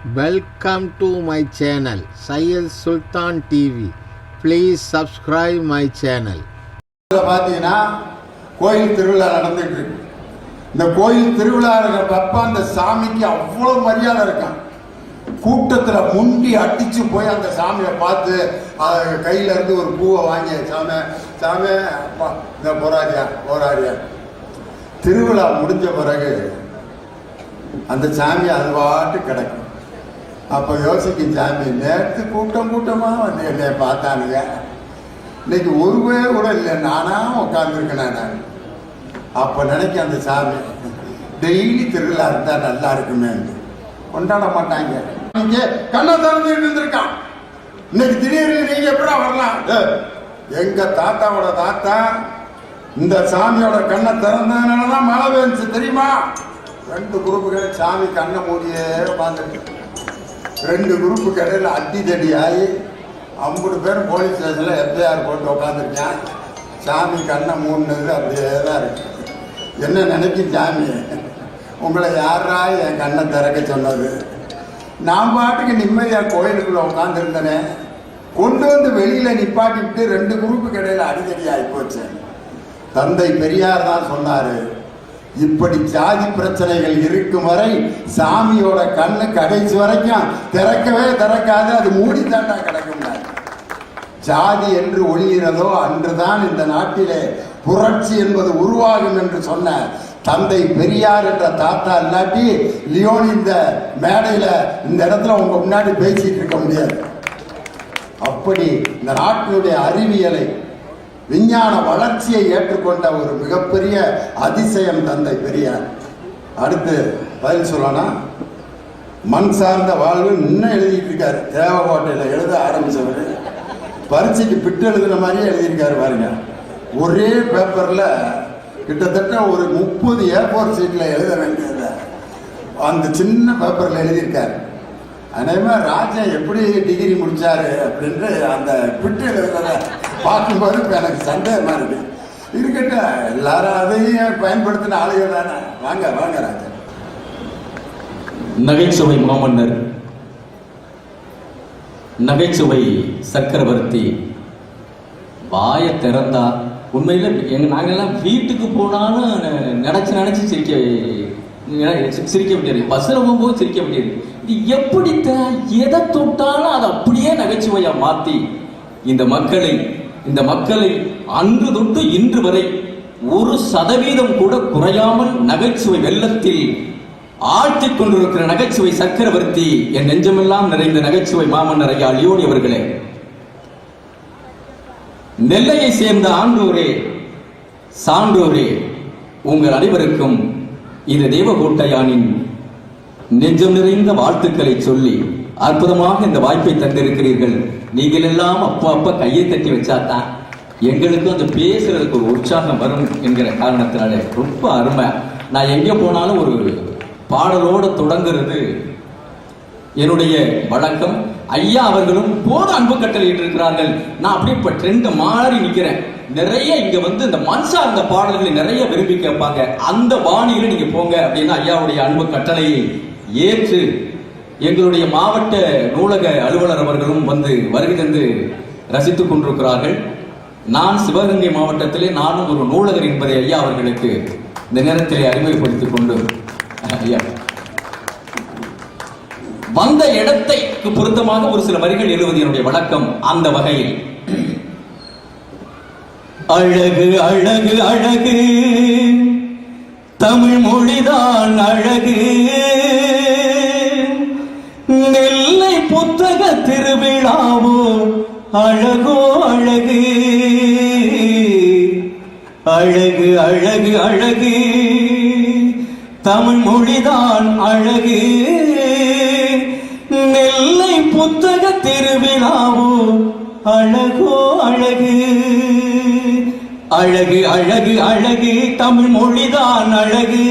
Welcome to my channel Syed Sultan TV. Please subscribe my channel. பார்த்தீங்கன்னா கோயில் திருவிழா நடந்துட்டு இருக்கு. இந்த கோயில் திருவிழா இருக்கப்ப அந்த சாமிக்கு அவ்வளோ மரியாதை இருக்கான். கூட்டத்தில் முண்டி அடிச்சு போய் அந்த சாமியை பார்த்து கையில இருந்து ஒரு பூவை வாங்கி சாமி சாமி அப்பா இந்த போராடியா திருவிழா முடிஞ்ச பிறகு அந்த சாமி அது பாட்டு கிடக்கும். அப்போ யோசிக்கும் சாமி, நேற்று கூட்டமாக வந்து என்னை பார்த்தானுங்க, இன்னைக்கு ஒரு பேர் கூட இல்லை, நானா உட்காந்துருக்கேன். நான் அப்போ நினைக்க அந்த சாமி டெய்லி திருவிழா இருந்தா நல்லா இருக்குமே, கொண்டாட மாட்டாங்க. நீங்க கண்ணை திறந்து இருந்திருக்கான், இன்னைக்கு திடீர்னு நீங்க எப்படி வரலாம்? எங்க தாத்தாவோட தாத்தா இந்த சாமியோட கண்ணை திறந்ததுனாலதான் மழை பெஞ்சு தெரியுமா? 2 குரூப்புகள் சாமி கண்ணை மூடியே உட்காந்துருக்கு. 2 குரூப்புக்கு இடையில அடி தடி ஆகி 50 பேர் போலீஸ் ஸ்டேஷன்ல எஃப்ஐஆர் போட்டு உட்காந்துருக்கேன். சாமி கண்ணை மூடினது அப்படியே தான் இருக்கு. என்ன நினைக்கும் சாமி, உங்களை யாரா என் கண்ணை திறக்க சொன்னது? நான் பாட்டுக்கு நிம்மதியாக கோயிலுக்குள்ள உட்காந்துருந்தேனே, கொண்டு வந்து வெளியில நிப்பாட்டிவிட்டு 2 குரூப்புக்கு இடையில அடிதடி ஆகி போச்சு. தந்தை பெரியார் தான் சொன்னாரு, இப்படி ஜாதி பிரச்சனைகள் இருக்கும் வரை சாமியோட கண்ணு கடைசி வரைக்கும் திறக்கவே திறக்காது, அது மூடித்தாண்டா கிடக்கும். ஜாதி என்று ஒளிகிறதோ அன்றுதான் இந்த நாட்டிலே புரட்சி என்பது உருவாகும் என்று சொன்ன தந்தை பெரியார் என்ற தாத்தா இல்லாட்டி லியோன் இந்த மேடையில இந்த இடத்துல உங்க முன்னாடி பேசிட்டு இருக்க முடியாது. அப்படி இந்த நாட்டினுடைய அறிவியலை விஞ்ஞான வளர்ச்சியை ஏற்றுக்கொண்ட ஒரு மிகப்பெரிய அதிசயம் தந்தை பெரியார். அடுத்து பதில் சொல்லணும், மண் சார்ந்த வாழ்வு இன்னும் எழுதிட்டு இருக்காரு. தேவகோட்டையில் எழுத ஆரம்பிச்சவர் பரீட்சைக்கு பிட்டு எழுதுன மாதிரியே எழுதியிருக்காரு பாருங்க. ஒரே பேப்பர்ல கிட்டத்தட்ட ஒரு 30 A4 சீட்ல எழுத வேண்டியது அந்த சின்ன பேப்பர்ல எழுதியிருக்காரு. அதே மாதிரி ராஜா எப்படி டிகிரி முடிச்சாரு அப்படின்ட்டு அந்த பிட்டு எழுதுறத பார்க்கும்போது இப்போ எனக்கு சந்தேகமா இருக்கு. இருக்கட்டும், எல்லாரும் அதையும் பயன்படுத்தின ஆளுகள் தானே. வாங்க வாங்க ராஜா. நகைச்சுவை மாமன்னர், நகைச்சுவை சக்கரவர்த்தி வாய திறந்தா உண்மையில நாங்கெல்லாம் வீட்டுக்கு போனாலும் நினைச்சு சிரிக்க முடியாது. பஸ்ல போகும்போது சிரிக்க முடியாது. இது எப்படித்தான் எதை தொட்டாலும் அதை அப்படியே நகைச்சுவையா மாத்தி இந்த மக்களை அன்று தொட்டு இன்று வரை 1% கூட குறையாமல் நகைச்சுவை வெள்ளத்தில் ஆழ்த்திக் கொண்டிருக்கிற நகைச்சுவை சக்கரவர்த்தி, என் நெஞ்சமெல்லாம் நிறைந்த நகைச்சுவை மாமன்னர் ஐயா லியோனி அவர்களே, நெல்லையை சேர்ந்த ஆண்டோரே சான்றோரே, உங்கள் அனைவருக்கும் இந்த தேவகோட்டையானின் நெஞ்சம் நிறைந்த வாழ்த்துக்களை சொல்லி அற்புதமாக இந்த வாய்ப்பை தந்திருக்கிறீர்கள். நீங்கள் எல்லாம் அப்ப கையை தட்டி வச்சாதான் எங்களுக்கும் அந்த பேசுறதுக்கு ஒரு உற்சாகம் வரும் என்கிற காரணத்தினால ரொம்ப அருமை. நான் எங்க போனாலும் ஒரு பாடலோட தொடங்குறது என்னுடைய வழக்கம். ஐயா அவர்களும் போது அன்பு கட்டளையிட்டு இருக்கிறார்கள். நான் அப்படியே இப்ப ட்ரெண்ட் மாறி நிக்கிறேன். நிறைய இங்க வந்து இந்த மண் சார்ந்த பாடல்களை நிறைய விரும்பி கேட்பாங்க. அந்த பாணியில நீங்க போங்க அப்படின்னு ஐயாவுடைய அன்பு கட்டளையை ஏற்று எங்களுடைய மாவட்ட நூலக அலுவலர் அவர்களும் வந்து வருகை தந்து ரசித்துக் கொண்டிருக்கிறார்கள். நான் சிவகங்கை மாவட்டத்திலே நானும் ஒரு நூலகர் என்பதை ஐயா அவர்களுக்கு இந்த நேரத்திலே அறிமுகப்படுத்திக் கொண்டு ஐயா வந்த இடத்தைக்கு பொருத்தமாக ஒரு சில வரிகள் எழுவது என்னுடைய வழக்கம். அந்த வகையில் அழகு அழகு அழகு தமிழ் மொழிதான் அழகு, நெல்லை புத்தக திருவிழாவோ அழகோ அழகு, அழகு அழகு அழகு தமிழ் மொழிதான் அழகு, நெல்லை புத்தக திருவிழாவோ அழகோ அழகு, அழகு அழகு அழகு தமிழ் மொழிதான் அழகு,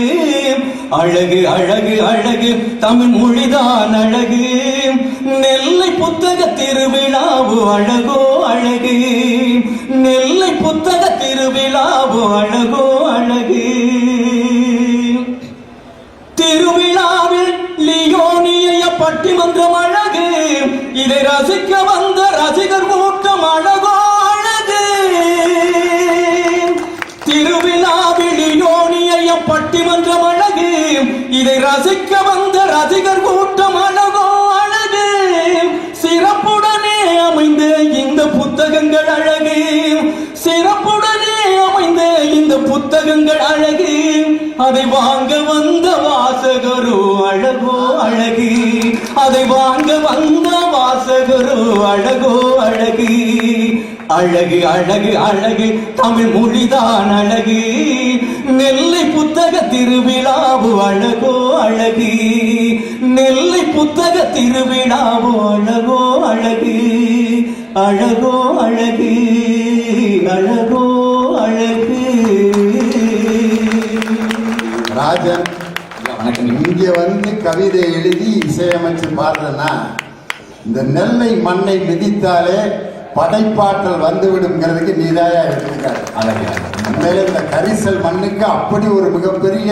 அழகு அழகு அழகு தமிழ் மொழிதான் அழகு, நெல்லை புத்தக திருவிழாவோ அழகோ அழகு, நெல்லை புத்தக திருவிழாவோ அழகோ அழகு. திருவிழாவில் லியோனிய பட்ட பட்டிமன்றம் அழகு, இதை ரசிக்க வந்த ரசிகர் கூட்டம் அழகோ அழகு. திருவிழாவில் யோனிய பட்டிமன்றம் அழகு, இதை ரசிக்க வந்த ரசிகர் கூட்டம் அழகோ அழகு. சிறப்புடனே அமைந்த இந்த புத்தகங்கள் அழகு, சிறப்புடனே அமைந்த இந்த புத்தகங்கள் அழகு. அதை வாங்க வந்த வாசகரோ அழகோ அழகு, அதை வாங்க வந்த வாசகரோ அழகோ அழகு. அழகு அழகு அழகு தமிழ் மொழிதான் அழகு, நெல்லை புத்தக திருவிழாவு அழகோ அழகு, நெல்லை புத்தக திருவிழாவு அழகோ அழகு. அழகோ அழகு, அழகோ அழகு. ராஜன், இங்க வந்து கவிதை எழுதி இசையமைச்சு பாடுறேன்னா இந்த நெல்லை மண்ணை மிதித்தாலே படைப்பாற்றல் வந்துவிடுங்கிறதுக்கு நீதாயா எடுத்துக்காரு. உண்மையில இந்த கரிசல் மண்ணுக்கு அப்படி ஒரு மிகப்பெரிய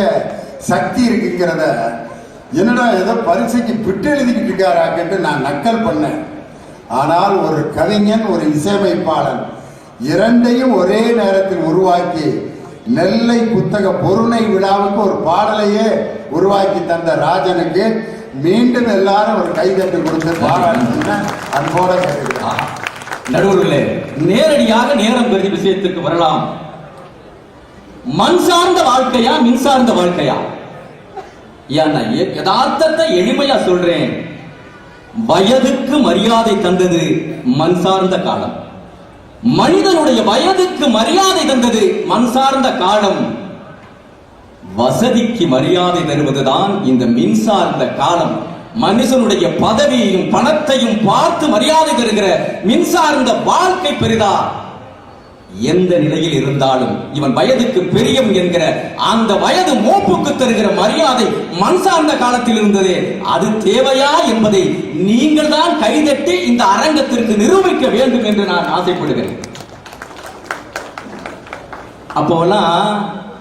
சக்தி இருக்குங்கிறத என்னடா ஏதோ பரிசைக்கு பிட்டு எழுதிக்கிட்டு இருக்காராக்கிட்டு நான் நக்கல் பண்ணேன். ஆனால் ஒரு கவிஞன், ஒரு இசையமைப்பாளன் இரண்டையும் ஒரே நேரத்தில் உருவாக்கி நெல்லை புத்தக பொருணை விழாவுக்கு ஒரு பாடலையே உருவாக்கி தந்த ராஜனுக்கு மீண்டும் எல்லாரும் ஒரு கைதட்டு கொடுத்து பாராட்டு அன்போட கேட்கிறேன். நடுவர்களே, நேரடியாக நேரம் கருதி விஷயத்துக்கு வரலாம். மண் சார்ந்த வாழ்க்கையா மின்சார்ந்த வாழ்க்கையா? யதார்த்தத்தை எளிமையா சொல்றேன். வயதுக்கு மரியாதை தந்தது மண் சார்ந்த காலம். மனிதனுடைய வயதுக்கு மரியாதை தந்தது மண் சார்ந்த காலம். வசதிக்கு மரியாதை தருவதுதான் இந்த மின்சார்ந்த காலம். மனுஷனுடைய பதவியையும் பணத்தையும் பார்த்து மரியாதை தருகிற மின்சார்ந்த வாழ்க்கை பெரிதா? எந்த நிலையில் இருந்தாலும் இவன் வயதுக்கு பெரியவன் என்கிற அந்த வயது மூப்புக்கு தருகிற மரியாதை மண் சார்ந்த காலத்தில் இருந்ததே, அது தேவையா என்பதை நீங்கள் தான் கைதட்டி இந்த அரங்கத்திற்கு நிரூபிக்க வேண்டும் என்று நான் ஆசைப்படுகிறேன். அப்போலாம்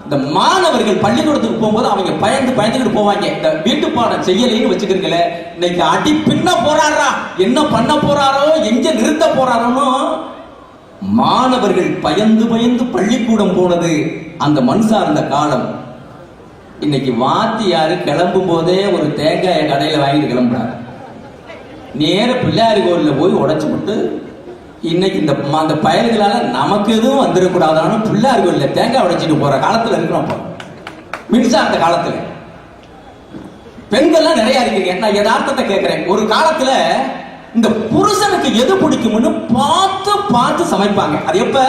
இந்த மாணவர்கள் பள்ளிக்கூடத்துக்கு போகும்போது அவங்க பயந்துக்கிட்டு போவாங்க. இந்த வீட்டு பாடம் செய்யலைன்னு வச்சுக்கிறீங்களே, இன்னைக்கு அடி பின்ன போறாரா, என்ன பண்ண போறாரோ, எங்க நிறுத்த போறாரோன்னு மாணவர்கள் பயந்து பள்ளிக்கூடம் போனது அந்த மண் சார்ந்த காலம். இன்னைக்கு வாத்தியாரு கிளம்பும் போதே ஒரு தேங்காயை கடையில வாங்கிட்டு கிளம்புறாரு. நேர பிள்ளையார் கோயில்ல போய் உடைச்சு விட்டு இன்னைக்கு இந்த அந்த பயல்களால நமக்கு எதுவும் வந்துடக்கூடாதான்னு பிள்ளையார் கோயில்ல தேங்காய் உடைச்சிட்டு போற காலத்துல இருக்கிறோம். மின்சார்ந்த காலத்துல பெண்கள்லாம் நிறைய இருக்கீங்க. நான் யதார்த்தத்தை கேட்கிறேன். ஒரு காலத்துல இந்த புருஷனுக்கு எது பிடிக்கும்னு பார்த்து சமைப்பாங்க. அது எப்ப?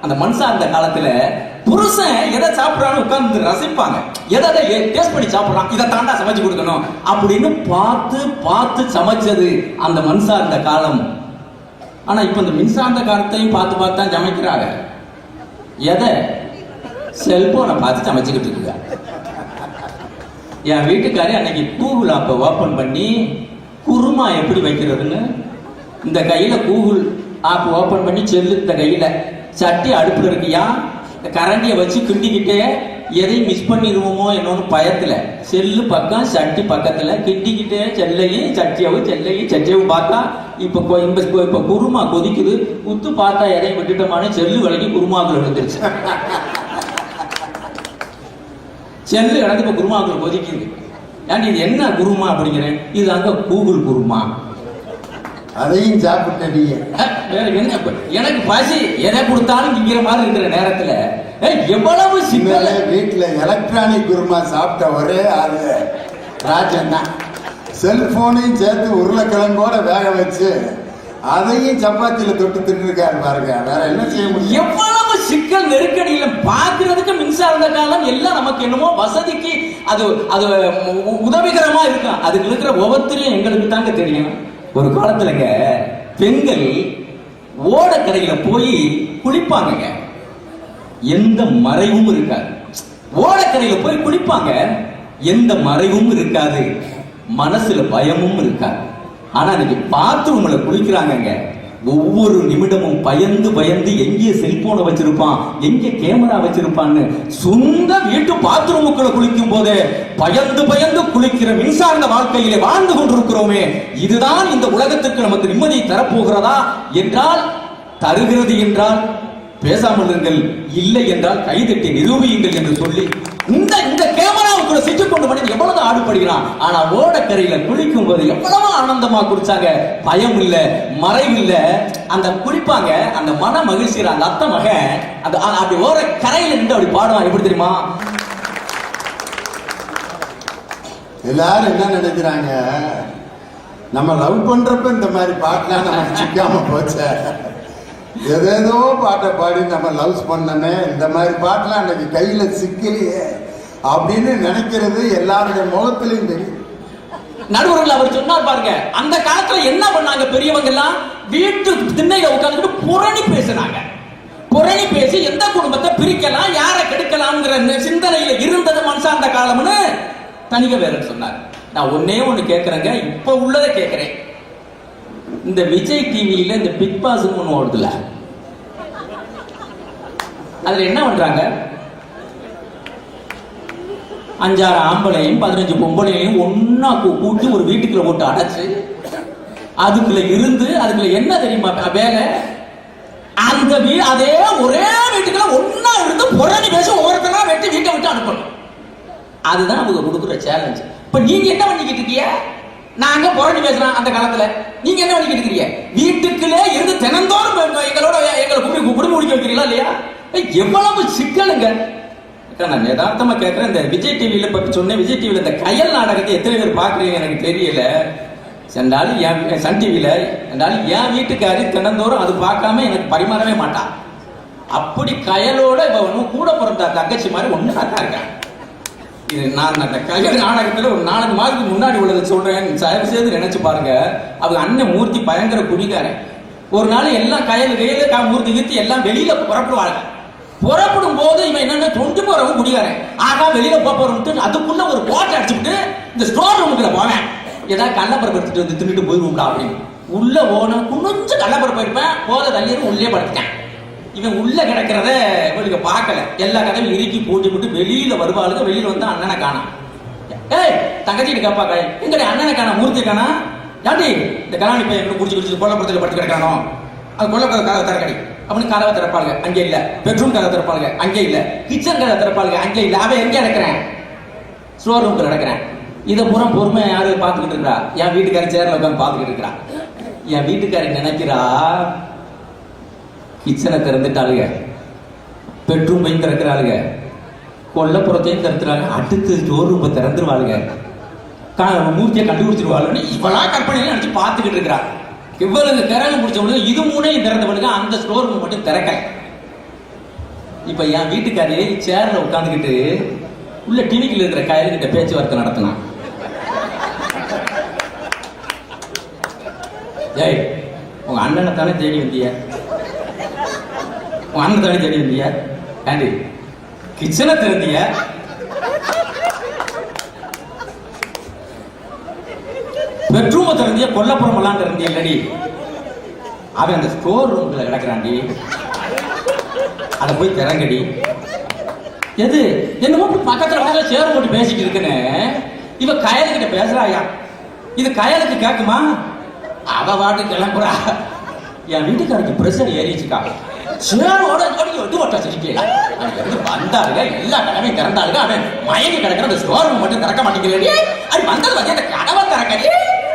அந்த மண் சார்ந்த காலத்துல புருஷன் எதை சாப்பிடறான்னு உட்கார்ந்து ரசிப்பாங்க. எதை டேஸ்ட் பண்ணி சாப்பிடறான், இதை தாண்டா சமைச்சு கொடுக்கணும் அப்படின்னு பார்த்து சமைச்சது அந்த மண் சார்ந்த காலம். ஆனா இப்ப இந்த மின்சார்ந்த காலத்தையும் பார்த்து தான் சமைக்கிறாங்க. எதை? செல்போனை பார்த்து சமைச்சுக்கிட்டு இருக்க. என் வீட்டுக்காரி அன்னைக்கு கூகுள் ஆப்பை ஓபன் பண்ணி குருமா எப்படி வைக்கிறதுன்னு இந்த கையில கூகுள் ஆப் ஓபன் பண்ணி செல்லு இந்த கையில, சட்டி அடுப்புல இருக்கியா, கரண்டியை வச்சு கிண்டிக்கிட்டே எதை மிஸ் பண்ணிடுவோமோ என்னன்னு பயத்துல செல்லு பக்கம் சட்டி பக்கத்துல கிண்டிக்கிட்டே செல்லையும் சட்டியவும் பார்த்தா இப்ப குருமா கொதிக்குது, உத்து பார்த்தா எதையும் விட்டுட்டோமான செல்லு விலகி குருமாக்குள்ள விழுந்துருச்சு. செல்லு கிடந்து இப்ப குருமாக்குள்ள கொதிக்குது. ஏன்டி இது என்ன குருமா அப்படிங்கிறேன். இது அங்க கூகுள் குருமா. அதையும் சாப்பிட்ட நீ வேற என்ன? எனக்கு பசி எதை கொடுத்தாலும் திங்கிற மாதிரி இருக்கிற நேரத்துல எவ்வளவு சிக்கல. வீட்டுல எலக்ட்ரானிக் குருமா சாப்பிட்ட ஒரே ஆளு ராஜன் தான். செல்போனையும் சேர்த்து உருளைக்கிழங்கோட வேக வச்சு அதையும் சப்பாத்தியில தொட்டு திட்டு இருக்காரு பாருங்க. வேற என்ன செய்ய முடியும்? எவ்வளவு சிக்கல் நெருக்கடியில பாக்குறதுக்கு மின்சார்ந்த காலம் எல்லாம் நமக்கு என்னமோ வசதிக்கு அது உதவிகரமா இருக்கும். அதுக்கு இருக்கிற ஒவ்வொருத்தரையும் எங்களுக்கு தாங்க தெரியும். ஒரு காலத்துலங்க பெண்கள் ஓடக்கரையில போய் குளிப்பாங்க. எந்த மறைவும் இருக்காது. ஓடக்கரையில போய் குளிப்பாங்க, எந்த மறைவும் இருக்காது, மனசுல பயமும் இருக்காது. ஆனா இன்னைக்கு பாத்ரூம்ல குளிக்கிறாங்க. ஒவ்வொரு நிமிடமும் பயந்து பயந்து எங்கே செல்போனை வச்சிருப்பான், எங்கே கேமரா வச்சிருப்பான்னு சொந்த வீட்டு பாத்ரூமுக்குள்ள குளிக்கும் போதே பயந்து பயந்து குளிக்கிற மின்சார்ந்த வாழ்க்கையிலே வாழ்ந்து கொண்டிருக்கிறோமே, இதுதான் இந்த உலகத்திற்கு நமக்கு நிம்மதியை தரப்போகிறதா என்றால், தருகிறது என்றால் பேசாமல் இருங்கள், இல்லை என்றால் கைதட்டி நிரூபியுங்கள் என்று சொல்லி இந்த கேமராவுக்குள்ள சிக்கிக் கொண்டு மனிதன் எவ்வளவு ஆடுபடுகிறான். ஆனா ஓடக்கரையில குளிக்கும் போது எவ்வளவு ஆனந்தமா குளிச்சாங்க. பயம் இல்ல, மறைவு இல்ல. அந்த குளிப்பாங்க, அந்த மன மகிழ்ச்சியில அந்த அத்தை மகன் அந்த அப்படி ஓர கரையில நின்று அப்படி பாடுவான். எப்படி தெரியுமா? எல்லாரும் என்ன நினைக்கிறாங்க, நம்ம லவ் பண்றப்ப இந்த மாதிரி பாட்டுலாம் நம்ம சிக்காம போச்ச, ஏதேதோ பாட்டை பாடி நம்ம லவ்ஸ் பண்ணமே, இந்த மாதிரி பாட்டெல்லாம் அன்னைக்கு கையில சிக்கலையே அப்படின்னு நினைக்கிறது எல்லாருடைய முகத்திலையும் தெரியும். நடுவர்கள் அவர் சொன்னார் பாருங்க, அந்த காலத்துல என்ன பண்ணாங்க பெரியவங்க எல்லாம், வீட்டு திண்ணையில உட்கார்ந்துட்டு புரணி பேசினாங்க. புரணி பேசி எந்த குடும்பத்தை பிரிக்கலாம், யாரை கெடுக்கலாம்ங்கிற சிந்தனையில இருந்தது மனுஷன் அந்த காலம்னு தனிக வேறன் சொன்னார். நான் ஒன்னே ஒண்ணு கேட்கறேங்க, இப்ப உள்ளதை கேட்கிறேன். இந்த விஜய் டிவியில இந்த பிக் பாஸ் ஒண்ணு ஓடுதுல, அதுல என்ன பண்றாங்க, 5-6 ஆம்பளையும் 15 பொம்பளையும் ஒன்னா கூட்டி ஒரு வீட்டுக்குள்ள போட்டு அடைச்சு அதுக்குள்ள இருந்து அதுக்குள்ள என்ன தெரியுமா வேலை, அந்த அதே ஒரே வீட்டுக்குள்ள ஒன்னா இருந்து புரணி பேச ஒவ்வொருத்தரா வெட்டி வீட்டை விட்டு அனுப்பணும். அதுதான் அவங்க கொடுக்குற சேலஞ்ச். இப்ப நீங்க என்ன பண்ணிக்கிட்டு இருக்கீங்க? நாங்க புரணி பேசுறோம் அந்த காலத்துல, நீங்க என்ன பண்ணிக்கிட்டு இருக்கீங்க? வீட்டுக்குள்ளே இருந்து தினந்தோறும் எங்களோட எங்களை குடும்பம் முடிக்க வைக்கிறீங்களா இல்லையா? எவ்வளவு சிக்கலுங்க. நான் யதார்த்தமா கேட்கிறேன், இந்த விஜய் டிவியில இப்ப சொன்னேன், விஜய் டிவியில இந்த கயல் நாடகத்தை எத்தனை பேர் பாக்குறீங்க எனக்கு தெரியல. சென்றாலும் சன் டிவியில என்றாலும் என் வீட்டுக்காரி தினந்தோறும் அது பார்க்காம எனக்கு பரிமாறவே மாட்டான். அப்படி கயலோட இப்ப ஒன்னும் கூட பிறந்த தங்கச்சி மாதிரி ஒண்ணு தான் இருக்கேன். இது நான் அந்த கயல் நாடகத்துல ஒரு 4 மாதத்துக்கு முன்னாடி உள்ளதை சொல்றேன், தயவு செய்து நினைச்சு பாருங்க. அவங்க அண்ணன் மூர்த்தி பயங்கர குடிக்காரன். ஒரு நாள் எல்லாம் கையில மூர்த்தி கீர்த்தி எல்லாம் வெளியில புறப்படுவாங்க. புறப்படும் போது இவன் என்னன்னா தொண்டு போறவங்க குடிக்காரன், ஆகா வெளியில போறோம்ட்டு அதுக்குள்ள ஒரு கோட்டை அடிச்சுட்டு இந்த ஸ்டோர் ரூமுக்குள்ள போவேன், ஏதாவது கள்ளப்பரப்பு எடுத்துட்டு வந்து தின்னுட்டு போயிருவோம்டா அப்படின்னு. உள்ள போன குனிஞ்சு கள்ளப்பரப்பு இருப்பேன், போத தள்ளியும் உள்ளே படுத்துட்டேன். இவன் உள்ள கிடக்கிறத இவனுக்கு பார்க்கல, எல்லா கதையும் இறுக்கி போட்டு விட்டு வெளியில வருவாளுங்க. வெளியில வந்து அண்ணனை காணாம். ஏய் தங்கச்சிட்டு கேப்பாக்க, எங்கடைய அண்ணனை காணா, மூர்த்தி காணா, யாட்டி இந்த கலாணி பையன் குடிச்சு கொல்லப்புறத்துல படுத்து கிடக்கானோ, அது கொல்லப்புற கதை திறக்கடி அப்படின்னு கதவை திறப்பாளுங்க, அங்கே இல்ல. பெட்ரூம் கதை திறப்பாளுங்க, அங்கே இல்ல. கிச்சன் கதை திறப்பாளுங்க, அங்கே இல்ல. அவன் எங்கே நடக்கிறேன்? ஸ்டோர் ரூம்ல நடக்கிறேன். இதை பூரா பொறுமையா யாரு பார்த்துக்கிட்டு இருக்கிறா? என் வீட்டுக்காரி சேர்ல உட்காந்து பார்த்துக்கிட்டு இருக்கிறா. என் வீட்டுக்காரி நினைக்கிறா கிச்சனை திறந்துட்டாளுங்க, பெட்ரூமையும் திறக்கிறாளுங்க, கொல்லப்புறத்தையும் திறந்துறாங்க, அடுத்து ஸ்டோர் ரூமை திறந்துருவாளுங்க, மூர்த்தியை கண்டுபிடிச்சிருவாளுன்னு இவளா கற்பனையில நினைச்சு பார்த்துக்கிட்டு இருக்கிறா. இவ்வளவு திறனை முடிச்சவனுக்கு இது 3ஐயும் திறந்தவனுக்கு அந்த ஸ்டோர் ரூம் மட்டும் திறக்கல. இப்ப என் வீட்டுக்காரி சேர்ல உட்காந்துக்கிட்டு உள்ள டிவிக்குள்ள இருக்கிற கயல்கிட்ட பேச்சுவார்த்தை நடத்தினான். ஏய் உங்க அண்ணனை தானே தேடி வந்திய, உங்க அண்ணன் தானே தேடி வந்திய, ஆண்டி கிச்சனை திறந்திய, பெட்ரூமை திறந்திய, கொல்லப்புறம் எல்லாம் திறந்திய இல்லடி, அவன் அந்த ஸ்டோர் ரூம்ல கிடக்குறாண்டி, அதை போய் திறங்கடி. எது என்னமோ பக்கத்துல சேர் போட்டு பேசிட்டு இருக்குன்னு இவ கயலுக்கிட்ட பேசுறாயா, இது கயலுக்கு கேட்குமா? அவ வாட்டு கிளம்புறா. என் வீட்டுக்காரருக்கு பிரஷர் ஏறிச்சுக்கா, சேரோட வந்தாருங்க, எல்லா கடமையும் திறந்தாருங்க, அவன் மயங்கி கிடக்கிற அந்த ஸ்டோர் ரூம் மட்டும் திறக்க மாட்டேங்கிறடி. அது வந்தது வந்து அந்த கதவை திறக்கடி,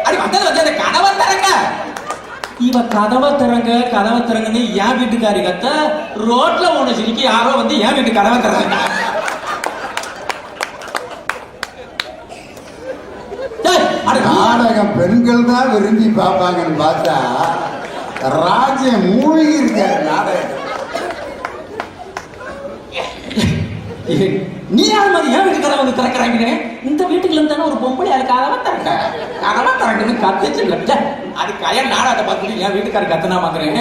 அது வந்தது வந்து அந்த கதவை திறக்க. இவ கதவை திறங்கன்னு என் வீட்டுக்காரி கத்த, ரோட்ல ஒண்ணு சிரிக்கி யாரோ வந்து என் வீட்டு கதவை திறங்க. நாடகம் பெண்கள் தான் விரும்பி பார்ப்பாங்கன்னு பார்த்தா ராஜ்யம் மூழ்கி இருக்காரு நாடகம். நீ யார் மாதிரி ஏன் வீட்டு கதவை வந்து திறக்கிறாங்க? இந்த வீட்டுக்குள்ள இருந்தானே ஒரு பொம்பளை அது கதவை திறக்குன்னு கத்துச்சு. அது கயல் நாடகத்தை பார்த்துட்டு என் வீட்டுக்காரி கத்தனா பாக்குறேன்.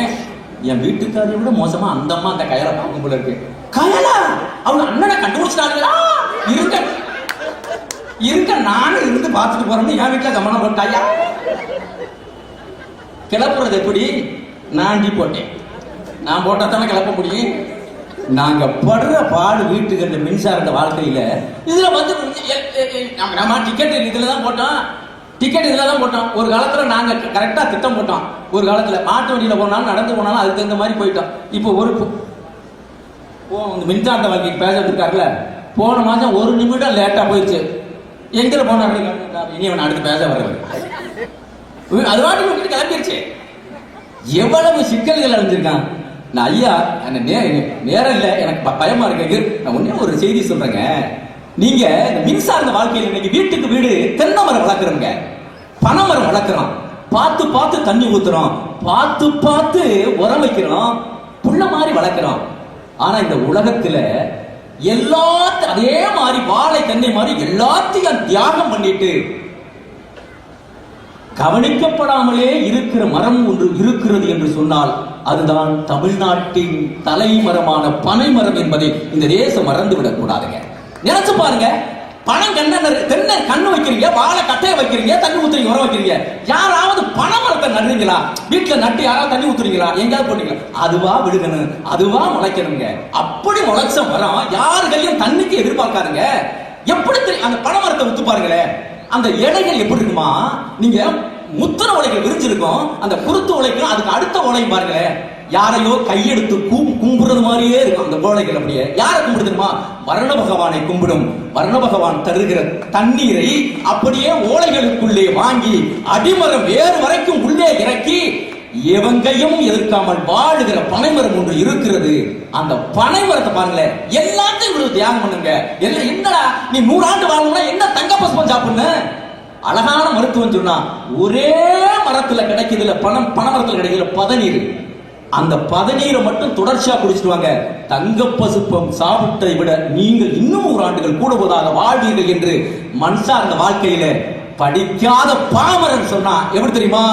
என் வீட்டுக்காரியை விட மோசமா அந்த அம்மா அந்த கயலை பார்க்கும் போல இருக்கு. கயலா அவங்க அண்ணனை கண்டுபிடிச்சிட்டாங்களா? இருக்க நானும் இருந்து பார்த்துட்டு போறேன்னு என் வீட்டுல கவனம் போட்டாயா. கிளப்புறது எப்படி? நான் டீ போட்டேன். நான் போட்டா தானே கிளப்ப முடியும். நாங்க படுற பாடு வீட்டுக்கு இந்த மின்சார வாழ்க்கையில இதுல வந்து நம்ம டிக்கெட் இதுல தான் போட்டோம். டிக்கெட் இதுல தான் போட்டோம். ஒரு காலத்துல நாங்க கரெக்டா திட்டம் போட்டோம். ஒரு காலத்துல மாட்டு வண்டியில போனாலும் நடந்து போனாலும் அதுக்கு தகுந்த மாதிரி போயிட்டோம். இப்போ ஒரு இந்த மின்சார வாழ்க்கைக்கு பேச இருக்காருல, போன மாசம் 1 நிமிடம் லேட்டா போயிடுச்சு. எங்க போனாரு இனி அவன் அடுத்து பேச வர்றது அது வாட்டி விட்டு கிளம்பிடுச்சு. எவ்வளவு சிக்கல்கள் அடைஞ்சிருக்கான். நான் ஐயா நேரம் இல்லை, எனக்கு பயமா இருக்கு. நான் ஒண்ணே ஒரு செய்தி சொல்றேங்க. நீங்க மின்சார்ந்த வாழ்க்கையில் இன்னைக்கு வீட்டுக்கு வீடு தென்னை மரம் வளர்க்குறோங்க, பனை மரம் வளர்க்குறோம், பார்த்து பார்த்து தண்ணி ஊத்துறோம், பார்த்து பார்த்து உரம் வைக்கிறோம், புள்ள மாதிரி வளர்க்குறோம். ஆனா இந்த உலகத்துல எல்லாத்தையும் அதே மாதிரி வாழை தென்னை மாதிரி எல்லாத்தையும் தியாகம் பண்ணிட்டு கவனிக்கப்படாமலே இருக்கிற மரம் ஒன்று இருக்கிறது என்று சொன்னால் அதுதான் தமிழ்நாட்டின் தலைமரமான பனை மரம் என்பதை இந்த தேசம் மறந்து விடக் கூடாதுங்க. நினைச்சு பாருங்க, பணம் தென்னை கண்ணு வைக்கிறீங்க, வாழை கட்டையை வைக்கிறீங்க, தண்ணி ஊத்துறீங்க, உரம் வைக்கிறீங்க. யாராவது பனை மரத்தை நடுறீங்களா? வீட்டுல நட்டு யாராவது தண்ணி ஊத்துறீங்களா? எங்கேயாவது போட்டீங்களா? அதுவா விடுகணும், அதுவா முளைக்கணுங்க. அப்படி முளைச்ச மரம் யாரு கையும் தண்ணிக்கு எதிர்பார்க்காதுங்க. எப்படி அந்த பனை மரத்தை ஊத்து பாருங்களேன், அந்த இலைகள் எப்படி இருக்குமா, நீங்க முத்திர உலைகள் விரிஞ்சிருக்கும், அந்த குருத்து உலைக்கும் அதுக்கு அடுத்த உலையும் பாருங்களேன், யாரையோ கையெடுத்து கும்பிடுறது மாதிரியே இருக்கும் அந்த ஓலைகள். அப்படியே யாரை கும்பிடுதுமா? வர்ண பகவானை கும்பிடும். வர்ண பகவான் தருகிற தண்ணீரை அப்படியே ஓலைகளுக்குள்ளே வாங்கி அடிமரம் வேறு வரைக்கும் உள்ளே இறக்கி எவங்கையும் எதிர்க்காமல் வாழுகிற பனைமரம் ஒன்று இருக்கிறது. அந்த பனைமரத்தை பாருங்களேன், எல்லாத்தையும் இவ்வளவு தியாகம் பண்ணுங்க. எல்லாம் என்னடா நீ 100 ஆண்டு வாழணும்னா என்ன தங்க பசுமம் சாப்பிடுன்னு அழகான மருத்துவம் சொன்னா, ஒரே மரத்துல கிடைக்குதுல பனை மரத்துல கிடைக்குதுல பதநீர், அந்த பதநீரை மட்டும் தொடர்ச்சியா குடிச்சிட்டு வாங்க, தங்க பசுப்பம் சாப்பிட்டதை விட நீங்கள் இன்னும் 100 ஆண்டுகள் கூடுவதாக வாழ்வீர்கள் என்று மண் சார்ந்த வாழ்க்கையில படிக்காத பாமரன் சொன்னா எப்படி தெரியுமா?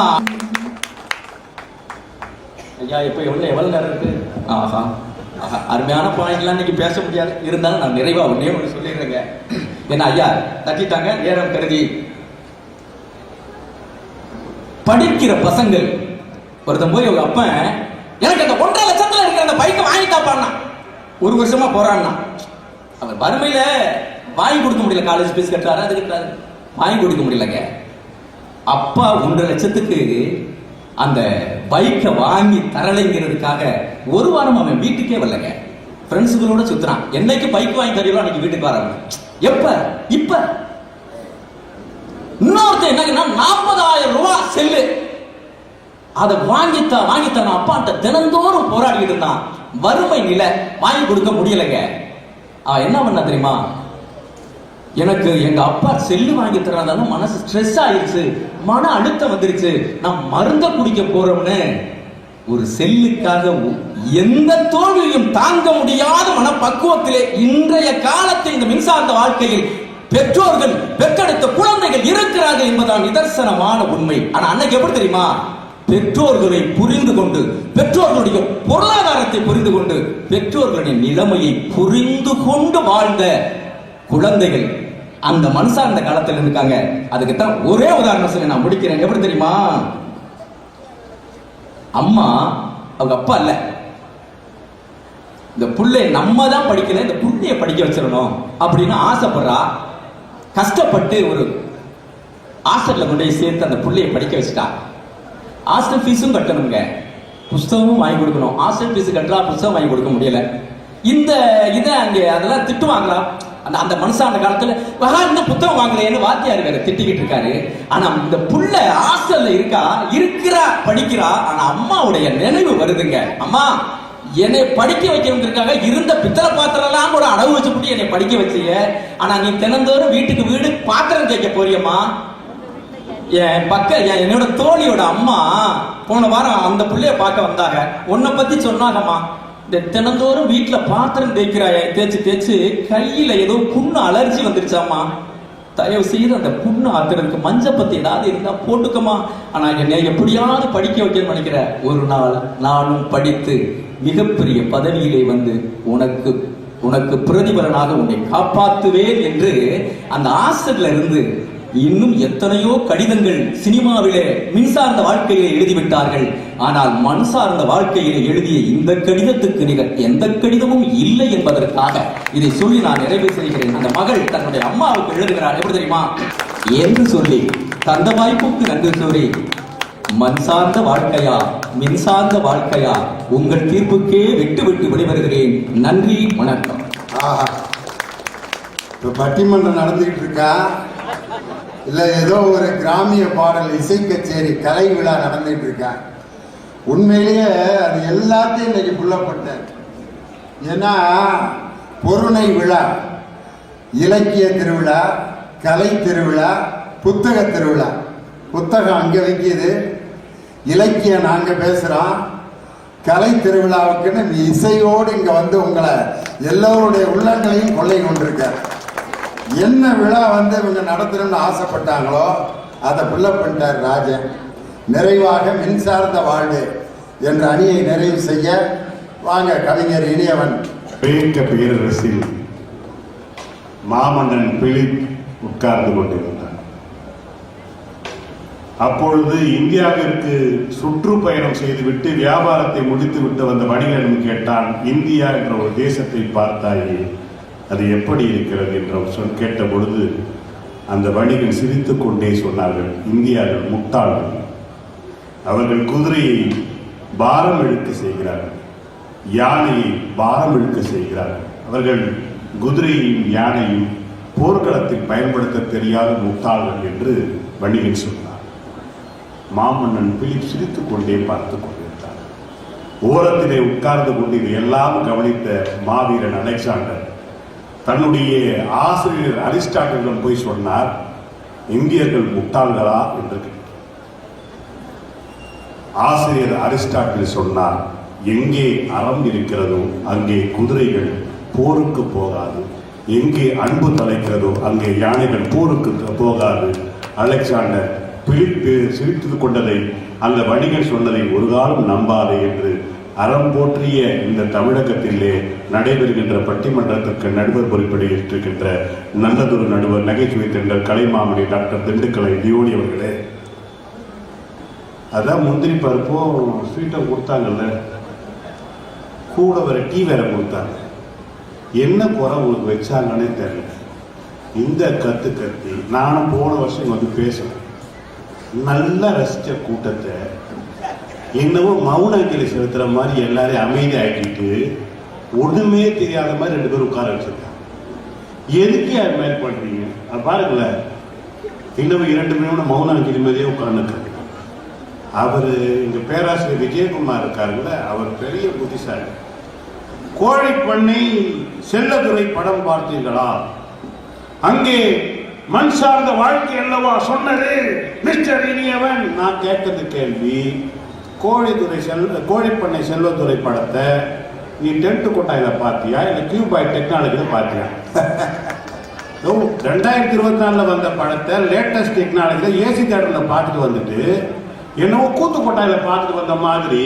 ஐயா இப்ப எவ்வளவு நேரம் இருக்கு? ஆஹா ஆஹா, அருமையான பாயிண்ட்லாம் இன்னைக்கு பேச முடியாது. இருந்தாலும் நான் நிறைவா ஒன்னே ஒன்று சொல்லிடுறேங்க. என்ன ஐயா தட்டிட்டாங்க நேரம் கருதி. படிக்கிற பசங்கள் ஒருத்தன் போய் ஒரு அப்பன் எனக்கு அந்த 1.5 லட்சத்துல இருக்கிற அந்த பைக்கை வாங்கிட்டாப்பான்னா, 1 வருஷமா போறான்னா, அவர் வறுமையில வாங்கி கொடுக்க முடியல. காலேஜ் ஃபீஸ் கட்டுறாரு, அது கட்டுறாரு, வாங்கி கொடுக்க முடியலங்க. அப்பா 1.5 லட்சத்துக்கு அந்த பைக்கை வாங்கி தரலைங்கிறதுக்காக 1 வாரம் அவன் வீட்டுக்கே வரலங்க. ஃப்ரெண்ட்ஸுகளோட சுத்துறான். என்னைக்கு பைக் வாங்கி தரீங்களோ அன்னைக்கு வீட்டுக்கு வராங்க. எப்ப இப்ப இன்னொருத்த என்ன 40,000 ரூபாய் செல்லு, அதை வாங்கித்தான் அப்பாட்ட தினந்தோறும் போராடிட்டு இருந்தான். வறுமை நிலை வாங்கி கொடுக்க முடியலைங்க. அவன் என்ன பண்ண தெரியுமா? எனக்கு எங்க அப்பா செல்லு வாங்கி தராதால மனசு ஸ்ட்ரெஸ் ஆயிடுச்சு, மன அழுத்தம் வந்துருச்சு, நான் மருந்த குடிக்க போறோம்னு ஒரு செல்லுக்காக எந்த தோல்வியும் தாங்க முடியாத மனப்பக்குவத்திலே இன்றைய காலத்தை இந்த மின்சார்ந்த வாழ்க்கையில் பெற்றோர்கள் பெற்றெடுத்த குழந்தைகள் இருக்கிறார்கள் என்பதால் நிதர்சனமான உண்மை. ஆனா அன்னைக்கு எப்படி தெரியுமா? பெற்றோர்களை புரிந்து கொண்டு, பெற்றோர்களுடைய பொருளாதாரத்தை புரிந்து கொண்டு, பெற்றோர்களின் நிலைமையை புரிந்து கொண்டு வாழ்ந்த குழந்தைகள் அந்த மண் சார்ந்த காலத்தில் இருக்காங்க. அதுக்குத்தான் ஒரே உதாரணம் சொல்லி நான் முடிக்கிறேன். எப்படி தெரியுமா? அம்மா அவங்க அப்பா இல்ல, இந்த புள்ளை நம்ம தான் படிக்கல, இந்த புள்ளைய படிக்க வச்சிடணும் அப்படின்னு ஆசைப்படுறா. கஷ்டப்பட்டு ஒரு ஹாஸ்டல்ல கொண்டு போய் சேர்த்து அந்த புள்ளைய படிக்க வச்சுட்டா. ஹாஸ்டல் ஃபீஸும் கட்டணுங்க, புஸ்தகமும் வாங்கி கொடுக்கணும். ஹாஸ்டல் ஃபீஸ் கட்டலா, புஸ்தகம் வாங்கி கொடுக்க முடியல. இந்த இதை அங்கே அதெல்லாம் திட்டுவாங்களா? அந்த மனுஷன் காலத்துல இந்த புத்தகம் வாங்கலையேன்னு வாத்தியார் வேற திட்டிக்கிட்டு இருக்காரு. ஆனா இந்த புள்ள ஹாஸ்டல்ல இருக்கிறா படிக்கிறா. ஆனா அம்மாவுடைய நினைவு வருதுங்க. அம்மா என்னை படிக்க வைக்கிறதுக்காக இருந்த பித்தளை பாத்திரம் எல்லாம் கூட அடவு வச்சுட்டு என்னை படிக்க வச்சீங்க. ஆனா நீ தினந்தோறும் வீட்டுக்கு வீடு பாத்திரம் தேய்க்க போறியம்மா. என்னோட தோழியோட அம்மா போன வாரம் அந்த புள்ளைய பார்க்க வந்தாங்க. உன்னை பத்தி சொன்னாங்கம்மா, இந்த தினந்தோறும் வீட்டுல பாத்திரம் தேய்க்கிறாய, தேய்ச்சு கையில ஏதோ புண்ணு அலர்ஜி வந்துருச்சாமா, தயவு செய்து அந்த புண்ணு ஆத்துறதுக்கு மஞ்சள் பத்தி ஏதாவது இருந்தா போட்டுக்கமா. ஆனா என்னை எப்படியாவது படிக்க வைக்கணும்னு நினைக்கிற. ஒரு நாள் நானும் படித்து மிகப்பெரிய பதவியிலே வந்து உனக்கு பிரதிபலனாக உன்னை காப்பாற்றுவேன் என்று அந்த ஹாஸ்டல்ல இருந்து இன்னும் எத்தனையோ கடிதங்கள் சினிமாவிலே மின்சார்ந்த வாழ்க்கையிலே எழுதிவிட்டார்கள். ஆனால் மண் சார்ந்த வாழ்க்கையிலே எழுதிய இந்த கடிதத்துக்கு நிகர் எந்த கடிதமும் இல்லை என்பதற்காக இதை சொல்லி நான் நிறைவு செய்கிறேன். அந்த மகள் தன்னுடைய அம்மாவுக்கு எழுதுகிறார். எப்படி தெரியுமா? என்று சொல்லி தந்த வாய்ப்புக்கு நன்றி கூறி, மண் சார்ந்த வாழ்க்கையா மின்சார்ந்த வாழ்க்கையா, உங்கள் தீர்ப்புக்கே விட்டு விட்டு விடைபெறுகிறேன். நன்றி, வணக்கம். இப்ப பட்டிமன்றம் நடந்துகிட்டு இருக்கா இல்ல ஏதோ ஒரு கிராமிய பாடல் இசை கச்சேரி கலை விழா நடந்துகிட்டு இருக்கா? உண்மையிலேயே அது எல்லாத்தையும் இன்னைக்கு புள்ளப்பட்டேன். ஏன்னா பொருணை விழா, இலக்கிய திருவிழா, கலை திருவிழா, புத்தக திருவிழா. புத்தகம் அங்க வைக்கிது, இலக்கியம் நாங்க பேசுறோம், கலை திருவிழாவுக்குன்னு இசையோடு இங்க வந்து உங்களை எல்லோருடைய உள்ளங்களையும் கொள்ளை கொண்டிருக்கார். என்ன விழா வந்து இவங்க நடத்தணும்னு ஆசைப்பட்டாங்களோ அதை புள்ள பண்ணிட்டார் ராஜன். நிறைவாக மின்சார்ந்த வாழ்வு என்ற அணியை நிறைவு செய்ய வாங்க கவிஞர் இனியவன். கிரேக்க பேரரசில் மாமன்னன் பிலிப் உட்கார்ந்து கொண்டிருந்தார். அப்பொழுது இந்தியாவிற்கு சுற்றுப்பயணம் செய்துவிட்டு வியாபாரத்தை முடித்துவிட்டு வந்த வணிகன் கேட்டான், இந்தியா என்ற ஒரு தேசத்தை பார்த்தாயே, அது எப்படி இருக்கிறது என்று கேட்ட பொழுது அந்த வணிகன் சிரித்துக் கொண்டே சொன்னார்கள், இந்தியாவில் முட்டாள்கள், அவர்கள் குதிரையை பாரம் இழுக்க செய்கிறார்கள், யானையை பாரம் இழுக்க செய்கிறார்கள், அவர்கள் குதிரையும் யானையும் போர்க்களத்தில் பயன்படுத்த தெரியாத முட்டாள்கள் என்று வணிகன் சொன்னார். மாமன்னன் பிலிப் சிரித்துக் கொண்டே பார்த்துக் கொண்டிருந்தார். ஓரத்திலே உட்கார்ந்து கொண்டு எல்லாம் கவனித்த மாவீரன் அலெக்சாண்டர் தன்னுடைய ஆசிரியர் அரிஸ்டாட்டிலிடம் போய் சொன்னார், இந்தியர்கள் முட்டாள்களா என்று. ஆசிரியர் அரிஸ்டாட்டில் சொன்னார், எங்கே அறம் இருக்கிறதோ அங்கே குதிரைகள் போருக்கு போகாது, எங்கே அன்பு தலைக்கிறதோ அங்கே யானைகள் போருக்கு போகாது. அலெக்சாண்டர் பிலிப்பு சிரித்துக் கொண்டதை, அந்த வணிகன் சொன்னதை ஒரு காலம் நம்பாதே என்று அறம் போற்றிய இந்த தமிழகத்திலே நடைபெறுகின்ற பட்டிமன்றத்திற்கு நடுவர் பொறுப்பை ஏற்றிருக்கின்ற நல்லதொரு நடுவர், நகைச்சுவை தென்றல் கலைமாமணி டாக்டர் திண்டுக்கலை தியோனி அவர்களே, அதான் முந்திரி பருப்பும் ஸ்வீட்டும் கொடுத்தாங்கல்ல, கூட வேற டீ வேற கொடுத்தாங்க. என்ன குறை உங்களுக்கு வச்சாங்கன்னே தெரியல. இந்த கத்தி நானும் போன வருஷம் வந்து பேசுறேன், நல்லா ரசிச்ச கூட்டத்தை என்னவோ மௌன அஞ்சலி செலுத்துற மாதிரி எல்லாரையும் அமைதி ஆக்கிட்டு ஒண்ணுமே தெரியாத மாதிரி 2 பேரும் உட்கார வச்சிருக்காங்க. எதுக்கு அது மாதிரி பண்றீங்க? அது பாருங்களேன், இன்னும் 2 பேரும் மௌன அஞ்சலி மாதிரியே உட்கார்ந்துருக்காங்க. அவரு எங்க பேராசிரியர் விஜயகுமார் இருக்காருல்ல, அவர் பெரிய புத்திசாலி. கோழி பண்ணை செல்லதுரை படம் பார்த்தீர்களா? அங்கே மண் சார்ந்த வாழ்க்கை அல்லவா சொன்னது மிஸ்டர் இனியவன். நான் கேட்டது கேள்வி, கோழிப்பண்ணை செல்வதுரை படத்தை நீ டென்ட் கொட்டாயில பார்த்தியா இல்லை கியூபாய் டெக்னாலஜியில பார்த்தியா? 2024 வந்த படத்தை லேட்டஸ்ட் டெக்னாலஜியில் ஏசி தேட்டரில் பார்த்துட்டு வந்துட்டு என்னவோ கூத்து கொட்டாயில பார்த்துட்டு வந்த மாதிரி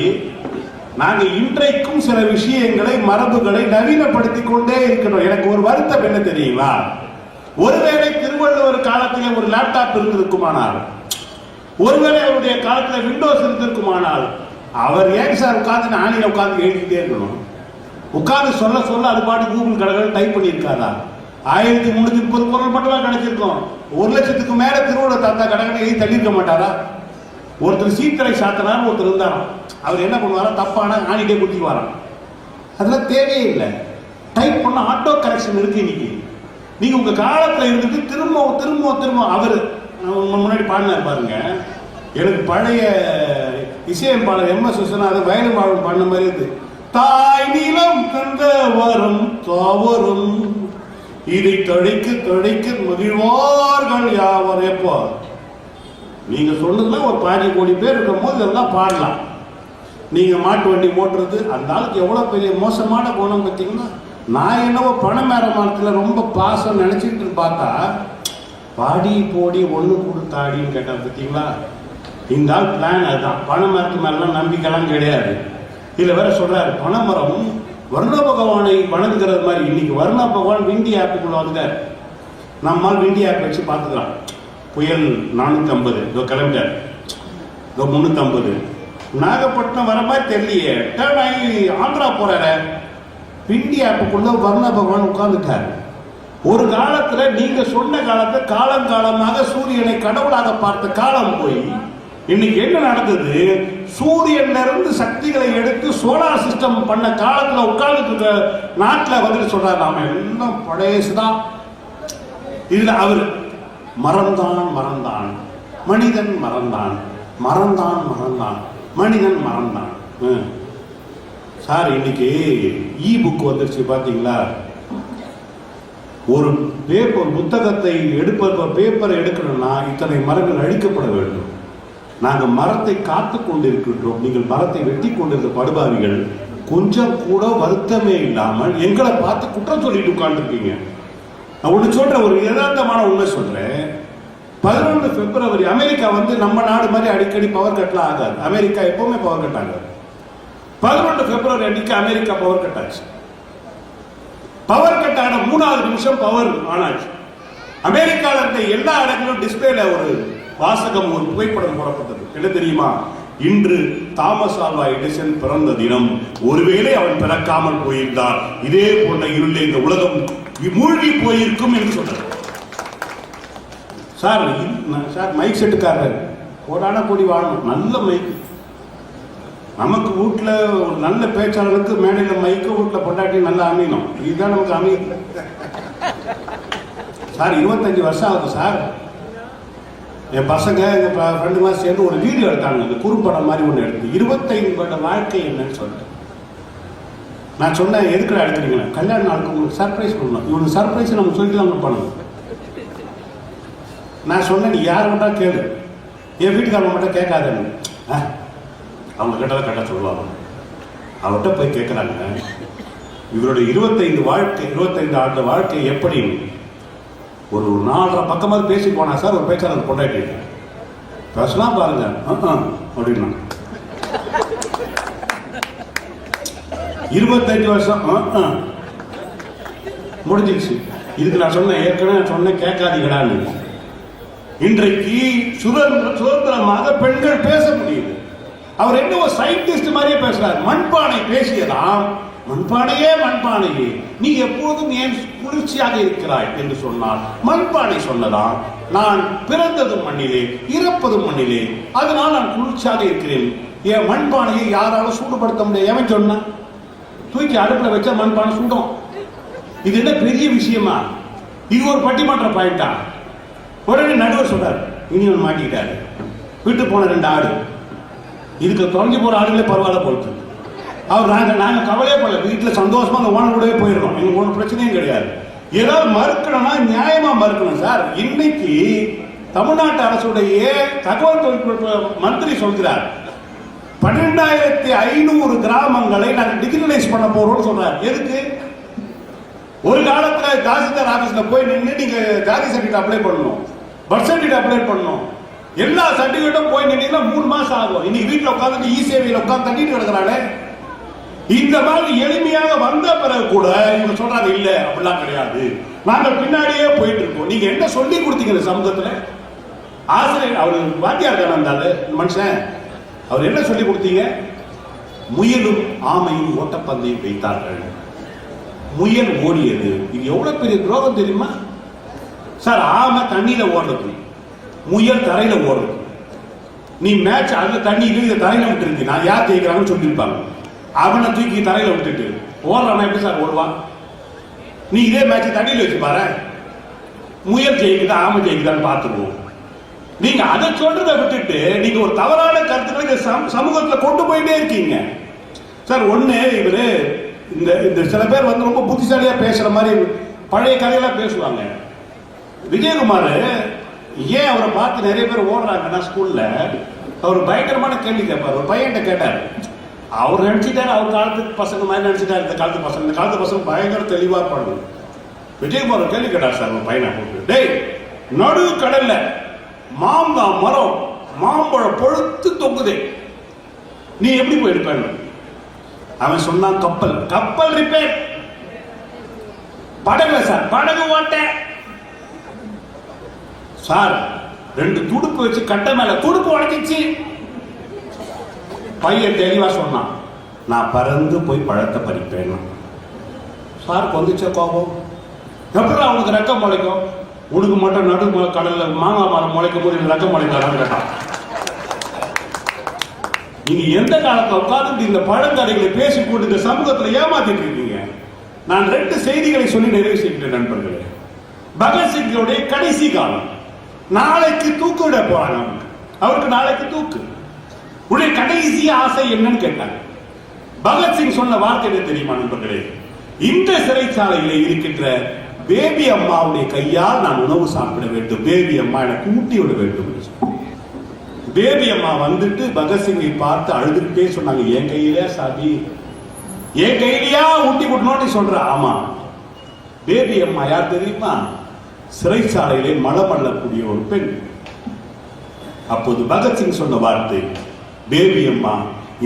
நாங்கள் இன்றைக்கும் சில விஷயங்களை மரபுகளை நவீனப்படுத்தி கொண்டே இருக்கணும். எனக்கு ஒரு வருத்தம் என்ன தெரியுங்களா? ஒருவேளை திருவள்ளுவர் காலத்தில் ஒரு லேப்டாப் இருந்திருக்குமானால், ஒருவேளை அவருடைய காலத்தில் விண்டோஸ் இருந்திருக்குமானால், அவர் ஏன் சார் உட்காந்து ஆணியில் உட்காந்து எழுதிட்டே இருக்கணும்? உட்காந்து சொல்ல சொல்ல அது பாட்டு கூகுள் கடற்கரை டைப் பண்ணியிருக்காரா? 1330 பொருள் மட்டும்தான் கிடைச்சிருக்கும். 1,00,000க்கு மேல திருவள்ளுவர் தாத்தா கடற்கரை எழுதி தள்ளியிருக்க மாட்டாரா? ஒருத்தர் சீத்தரை சாத்தனார் ஒருத்தர் இருந்தாராம். அவர் என்ன பண்ணுவாரா, தப்பான ஆணிட்டே குத்திக்குவாராம். அதெல்லாம் தேவையே இல்லை. டைப் பண்ண ஆட்டோ கரெக்ஷன் இருக்கு. இன்னைக்கு நீங்க உங்க காலத்துல இருந்துட்டு திரும்ப திரும்ப திரும்ப அவர் முன்னாடி பாடினார் பாருங்க. எனக்கு பழைய இசையமைப்பாளர் MS விஸ்வநாதன் வயலின் பாடல் பாடின மாதிரி இருக்கு. தாய் நீளம் தந்த வரும் தாவரும் இதை தழைக்க தழைக்க மகிழ்வார்கள் யாவர். எப்போ நீங்க சொன்னதுல ஒரு 15 கோடி பேர் இருக்கும் போது இதெல்லாம் பாடலாம். நீங்க மாட்டு வண்டி ஓட்டுறது, அந்த ஆளுக்கு எவ்வளவு பெரிய மோசமான குணம் பார்த்தீங்கன்னா, நான் என்னவோ பணமேரமானத்தில் ரொம்ப பாசம் நினைச்சிட்டு பார்த்தா பாடி போடி ஒன்று கொடுத்தாடின்னு கேட்டேன் பார்த்தீங்களா. இந்த ஆள் பிளான் அதுதான். பனைமரத்து மேலாம் நம்பிக்கைலாம் கிடையாது. இதில் வேற சொல்றாரு, பனைமரம் வர்ண பகவானை வணங்குறது மாதிரி. இன்னைக்கு வர்ண பகவான் விண்டி ஆப்புக்குள்ள வந்தார். நம்மால் விண்டி ஆப் வச்சு பார்த்துக்கலாம். புயல் 450 இதோ கிளம்பிட்டார், இதோ 350. நாகப்பட்டினம் வர மாதிரி தெரியலையே, டேர்ன் ஆகி ஆந்திரா போறாரு. பிண்டி ஆப்புக்குள்ள வர்ண பகவான் உட்கார்ந்துட்டார். ஒரு காலத்துல நீங்க சொன்ன காலத்தை காலங்காலமாக சூரியனை கடவுளாக பார்த்த காலம் போய் இன்னைக்கு என்ன நடந்தது? சூரியன்ல இருந்து சக்திகளை எடுத்து சோலார் சிஸ்டம் பண்ண காலத்துல உட்கார்ந்துட்டு இருக்க நாட்டில் வந்துட்டு சொல்றாரு, நாம எல்லாம் பழையசுதான். இதுல அவர் மறந்தான் மனிதன் மறந்தான் மனிதன் மறந்தான். சார் இன்னைக்கு இ புக் வந்துருச்சு பாத்தீங்களா? ஒரு பேப்பர் புத்தகத்தை பேப்பரை எடுக்கணும்னா இத்தனை மரங்கள் அழிக்கப்பட வேண்டும். நாங்கள் மரத்தை காத்து கொண்டிருக்கின்றோம், நீங்கள் மரத்தை வெட்டி கொண்டிருந்த படுபாவிகள் கொஞ்சம் கூட வருத்தமே இல்லாமல் எங்களை பார்த்து குற்றம் சொல்லிட்டு உட்கார்ந்துருக்கீங்க. நான் ஒன்று சொல்றேன், ஒரு யதார்த்தமான உண்மை சொல்றேன். 11 பிப்ரவரி அமெரிக்கா வந்து நம்ம நாடு மாதிரி அடிக்கடி பவர் கட்லாம் ஆகாது. அமெரிக்கா எப்பவுமே பவர் கட் ஆகாது. 11 பிப்ரவரி அன்னைக்கு அமெரிக்கா பவர் கட் ஆச்சு. பவர் கட் ஆன 3வது நிமிஷம் பவர் ஆன் ஆச்சு. அமெரிக்காவில் இருந்த எல்லா இடங்களும் டிஸ்பிளேல ஒரு வாசகம், ஒரு புகைப்படம் போடப்பட்டது. என்ன தெரியுமா? இன்று தாமஸ் ஆல்வா எடிசன் பிறந்த தினம். ஒருவேளை அவன் பிறக்காமல் போயிருந்தார் இதே போன்ற இருளே இந்த உலகம் மூழ்கி போயிருக்கும் என்று சொன்னார். சார் மைக் செட்டுக்காரர் கோடான கோடி வாழணும், நல்ல மைக். நமக்கு வீட்டில் ஒரு நல்ல பேச்சாளருக்கு மேடையில் மைக்கு, வீட்டில் பொண்டாட்டி நல்லா அமையணும். இதுதான் நமக்கு அமையும். சார் 25 வருஷம் ஆகுது சார். என் பசங்க எங்கள் ஃப்ரெண்டு மாதிரி சேர்ந்து ஒரு வீடியோ எடுத்தாங்க, இந்த குறும்படம் மாதிரி ஒன்று எடுத்து 25 வருட வாழ்க்கை என்னன்னு சொல்லிட்டு. நான் சொன்னேன், எதுக்குடா எடுக்கிறீங்களா? கல்யாண நாளுக்கு உங்களுக்கு சர்ப்ரைஸ் பண்ணணும். இவனுக்கு சர்ப்ரைஸ் நம்ம சொல்லி தான் நம்ம பண்ணணும். நான் சொன்னேன், நீ யாரை மட்டும் கேளு, என் வீட்டுக்காரங்க மட்டும் கேட்காதன்னு. அவங்க கேட்டால் கரெக்டாக சொல்லுவாங்க. அவர்கிட்ட போய் கேட்குறாங்க, இவருடைய 25 ஆண்டு வாழ்க்கை எப்படி? ஒரு 4.5 பக்கமாவது பேசி போனா சார். ஒரு பேச்சாளர் கொண்டாடி பேசலாம் பாருங்க அப்படின்னா 25 வருஷம் முடிஞ்சிருச்சு. இதுக்கு நான் சொன்னேன், ஏற்கனவே சொன்னேன் கேட்காதீங்களான்னு. இன்றைக்கு சுதந்திரமாக பெண்கள் பேச முடியுது. அவர் என்ன ஒரு சயின்டிஸ்ட் மாதிரியே பேசுறாரு. மண்பானை பேசியதாம், மண்பானையே நீ எப்போதும் ஏன் குளிர்ச்சியாக இருக்கிறாய் என்று சொன்னார். மண்பானை சொன்னதாம், நான் பிறந்ததும் மண்ணிலே இறப்பதும் மண்ணிலே, அதனால் நான் குளிர்ச்சியாக இருக்கிறேன். என் மண்பானையை யாராலும் சூடுபடுத்த முடியாது. எவன் சொன்னா? தூக்கி அடுப்புல வச்சா மண்பானை சூடும். இது என்ன பெரிய விஷயமா? இது ஒரு பட்டிமன்ற பாயிண்டா? உடனே நடுவர் சொல்றாரு, இனி ஒன்று மாட்டிக்கிட்டாரு. விட்டு போன 2 ஆடு, இதுக்கு தொலைஞ்சு போற ஆடுகளே பரவாயில்ல பொறுத்து. அவர் நாங்கள் கவலையே படல, வீட்டில் சந்தோஷமா அந்த ஓனர் கூடவே போயிடணும், எங்களுக்கு ஒன்றும் பிரச்சனையும் கிடையாது. ஏதாவது மறுக்கணும்னா நியாயமா மறுக்கணும் சார். இன்னைக்கு தமிழ்நாட்டு அரசுடைய தகவல் தொழில்நுட்ப மந்திரி சொல்கிறார், 12,500 கிராமங்களை நாங்கள் டிஜிட்டலைஸ் பண்ண போறோம்னு சொல்றாரு. எதுக்கு? ஒரு காலத்துல தாசில்தார் ஆபீஸ்ல போய் நின்று நீங்க ஜாதி சர்டிஃபிகேட் அப்ளை பண்ணணும், பர்த் சர்டிஃபிகேட் அப்ளை பண்ணணும், எல்லா சர்டிஃபிகேட்டும் போய் நின்னீங்கன்னா 3 மாசம் ஆகும். இன்னைக்கு வீட்டில் உட்காந்து இ சேவையில் உட்காந்து தட்டிட்டு கிடக்குறானே. இந்த மாதிரி எளிமையாக வந்த பிறகு கூட இவங்க சொல்றாங்க, இல்ல அப்படிலாம் கிடையாது, நாங்கள் பின்னாடியே போயிட்டு இருக்கோம். நீங்க என்ன சொல்லி கொடுத்தீங்க சமூகத்துல? ஆசிரியர் அவர் வாத்தியார் தானே இருந்தாரு மனுஷன், அவர் என்ன சொல்லி கொடுத்தீங்க? முயலும் ஆமையும் ஓட்டப்பந்தயம் வைத்தார்கள், முயல் ஓடியது. இது எவ்வளவு பெரிய துரோகம் தெரியுமா சார்? ஆமை தண்ணியில ஓடுறது, முயல் தரையில ஓடுறது. நீ மேட்ச் அதுல தண்ணி இதை தரையில விட்டுருக்கு, நான் யார் ஜெயிக்கிறாங்கன்னு சொல்லியிருப்பாங்க. அவனை தூக்கி தரையில விட்டுட்டு ஓடுறான், எப்படி சார் ஓடுவான்? நீ இதே மேட்ச் தண்ணியில வச்சு பாரு, முயல் ஜெயிக்குதா ஆமை ஜெயிக்குதான்னு பார்த்துருவோம். நீங்க அதை சொல்றதை விட்டுட்டு நீங்க ஒரு தவறான கருத்துக்களை சமூகத்துல கொண்டு போயிட்டே இருக்கீங்க சார். ஒண்ணு இவரு இந்த சில பேர் வந்து ரொம்ப புத்திசாலியா பேசுற மாதிரி பழைய கதையெல்லாம் பேசுவாங்க. விஜயகுமார் ஏன் அவரை பார்த்து நிறைய பேர் ஓடுறாங்கன்னா, ஸ்கூல்ல அவர் பயங்கரமான கேள்வி கேட்பார். ஒரு பையன்கிட்ட கேட்டார், அவர் நினைச்சிட்டாரு அவர் காலத்துக்கு பசங்க மாதிரி நினைச்சிட்டாரு. இந்த காலத்து பசங்க பயங்கர தெளிவா பண்ணுது. விஜயகுமார் கேள்வி கேட்டார் சார் ஒரு பையனை போட்டு, டேய் நடு கடல்ல மாங்காய் மரம் மாம்பழம் பொழுத்து தொங்குதே, நீ எப்படி போய் எடுப்ப? அவன் சொன்னான், கப்பல் ரிப்பேர், படகுல சார், படகு ஓட்ட சார். 2 துடுப்பு வச்சு கட்டை மேல துடுப்பு உடைச்சிச்சு. பையன் தெளிவா சொன்னான், நான் பறந்து போய் பழத்தை பறிப்பேன். சாருக்கு வந்துச்ச கோபம். எப்படி அவனுக்கு ரெக்கம் முளைக்கும்? உனக்கு மட்டும் நடு கடல்ல மாங்காய் மரம் முளைக்கும் போது ரெக்கம் முளைக்காதான்னு கேட்டான். நீங்க எந்த காலத்துல உட்கார்ந்து இந்த பழங்கதைகளை பேசிக்கொண்டு இந்த சமூகத்துல ஏமாத்திட்டு இருக்கீங்க? நான் 2 செய்திகளை சொல்லி நிறைவு செய்கிறேன் நண்பர்களே. பகத்சிங்கோடைய கடைசி காலம், நாளைக்கு தூக்கு விட போறாங்க. அவருக்கு நாளைக்கு தூக்கு. உடைய கடைசி ஆசை என்னன்னு கேட்டாங்க. பகத்சிங் சொன்ன வார்த்தை என்ன தெரியுமா நண்பர்களே? இந்த சிறைச்சாலையில இருக்கின்ற பேபி அம்மாவுடைய கையால் நான் உணவு சாப்பிட வேண்டும், பேபி அம்மா எனக்கு ஊட்டி விட வேண்டும். பேபி அம்மா வந்துட்டு பகத்சிங்கை பார்த்து அழுதுகிட்டே சொன்னாங்க, என் கையில சாபி, என் கையிலயா ஊட்டி விடணும்னு சொல்ற. ஆமா, பேபி அம்மா யார் தெரியுமா? சிறைச்சாலையிலே மலம் அள்ளக்கூடிய ஒரு பெண். அப்போது பகத்சிங் சொன்ன வார்த்தை, பேபி அம்மா,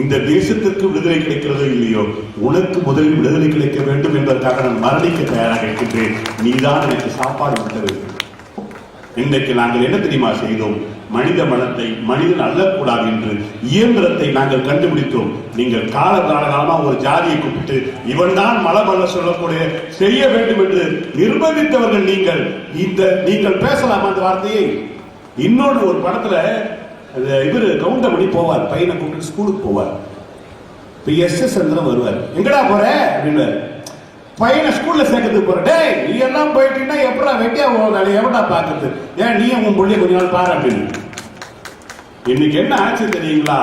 இந்த தேசத்திற்கு விடுதலை கிடைக்கிறதோ இல்லையோ, உனக்கு முதலில் விடுதலை கிடைக்க வேண்டும் என்பதற்காக நான் மரணிக்க தயாராக இருக்கின்றேன். நீதான் எனக்கு சாப்பாடு விட்ட வேண்டும். இன்றைக்கு நாங்கள் என்ன தெரியுமா செய்தோம்? மனித மனத்தை மனிதன் அள்ளக்கூடாது என்று இயந்திரத்தை நாங்கள் கண்டுபிடித்தோம். நீங்கள் காலகாலமா ஒரு ஜாதியை கூப்பிட்டு இவன் தான் மலமல்ல சொல்லக்கூடிய செய்ய வேண்டும் என்று நிர்பந்தித்தவர்கள் நீங்கள். நீங்கள் பேசலாம் அந்த வார்த்தையை. இன்னொன்று, ஒரு படத்துல இவரு கவுண்டமணி போவார், பையனை கூப்பிட்டு ஸ்கூலுக்கு போவார். இப்ப எஸ் சந்திரன் வருவார், எங்கடா போற அப்படின்னு. பையனை ஸ்கூல்ல சேர்க்கறதுக்கு போற. டேய், நீ எல்லாம் போயிட்டீங்கன்னா எப்படா வெட்டியா போவதால எவடா பாக்குறது? ஏன் நீ உன் பிள்ளைய கொஞ்ச நாள் பாரு அப்படின்னு. இன்னைக்கு என்ன ஆச்சு தெரியுங்களா?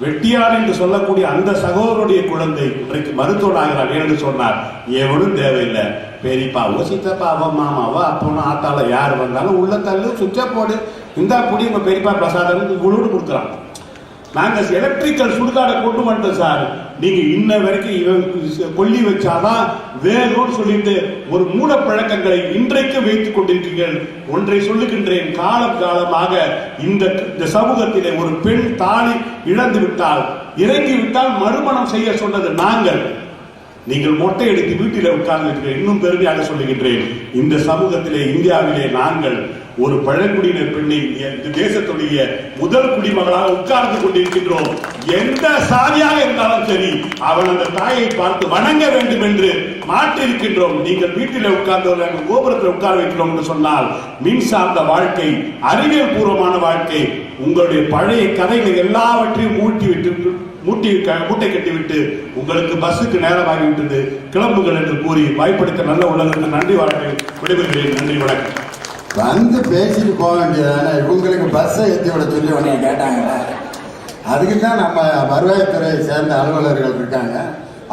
வெட்டியார் என்று சொல்லக்கூடிய அந்த சகோதரருடைய குழந்தை இன்றைக்கு மருத்துவர் ஆகிறார். என்று சொன்னார், எவனும் தேவையில்லை, பெரியப்பாவோ சித்தப்பாவோ மாமாவோ அப்போனோ ஆத்தால யார் வந்தாலும் உள்ள தள்ளு, சுவிட்ச போடு, இந்தா புடி உங்க பெரியப்பா பிரசாதம் குழுடு கொடுக்குறான். நாங்க எலக்ட்ரிக்கல் சுடுகாடை கொண்டு வந்துட்டோம் சார். நீங்க இன்ன வரைக்கும் கொல்லி வச்சாதான் வேணும்னு சொல்லிட்டு ஒரு மூட பழக்கங்களை இன்றைக்கு வைத்துக் கொண்டிருக்கீர்கள். ஒன்றை சொல்லுகின்றேன், காலம் காலமாக இந்த சமூகத்திலே ஒரு பெண் தாலி இழந்து விட்டால், இறங்கி விட்டால் மறுமணம் செய்ய சொன்னது நாங்கள். நீங்கள் மொட்டை எடுத்து வீட்டில் உட்கார்ந்து, இன்னும் பெருமையாக சொல்லுகின்றேன், இந்த சமூகத்திலே இந்தியாவிலே நாங்கள் ஒரு பழங்குடியினர் பெண்ணை தேசத்துடைய முதல் குடிமகளாக உட்கார்ந்து கொண்டிருக்கின்றோம். எந்த சாதியாக இருந்தாலும் சரி, அவன் அந்த தாயை பார்த்து வணங்க வேண்டும் என்று மாற்றிருக்கின்றோம். நீங்கள் வீட்டில் உட்கார்ந்து கோபுரத்தில் உட்கார வைக்கிறோம் என்று சொன்னால், மின் சார்ந்த வாழ்க்கை, அறிவியல் பூர்வமான வாழ்க்கை, உங்களுடைய பழைய கதைகள் எல்லாவற்றையும் மூட்டை கட்டிவிட்டு உங்களுக்கு பஸ்ஸுக்கு நேரமாகிவிட்டது, கிளம்புகள் என்று கூறி வாய்ப்படுத்த நல்ல உள்ளதற்கு நன்றி வாழ்க்கை விடைபெறுகிறேன். நன்றி, வணக்கம். வந்து பேசிட்டு போக வேண்டியதானே. இவங்களுக்கு பஸ்ஸை ஏற்றி விட சொல்லி உடனே கேட்டாங்க. அதுக்கு தான் நம்ம வருவாய்த்துறையை சேர்ந்த அலுவலர்கள் இருக்காங்க,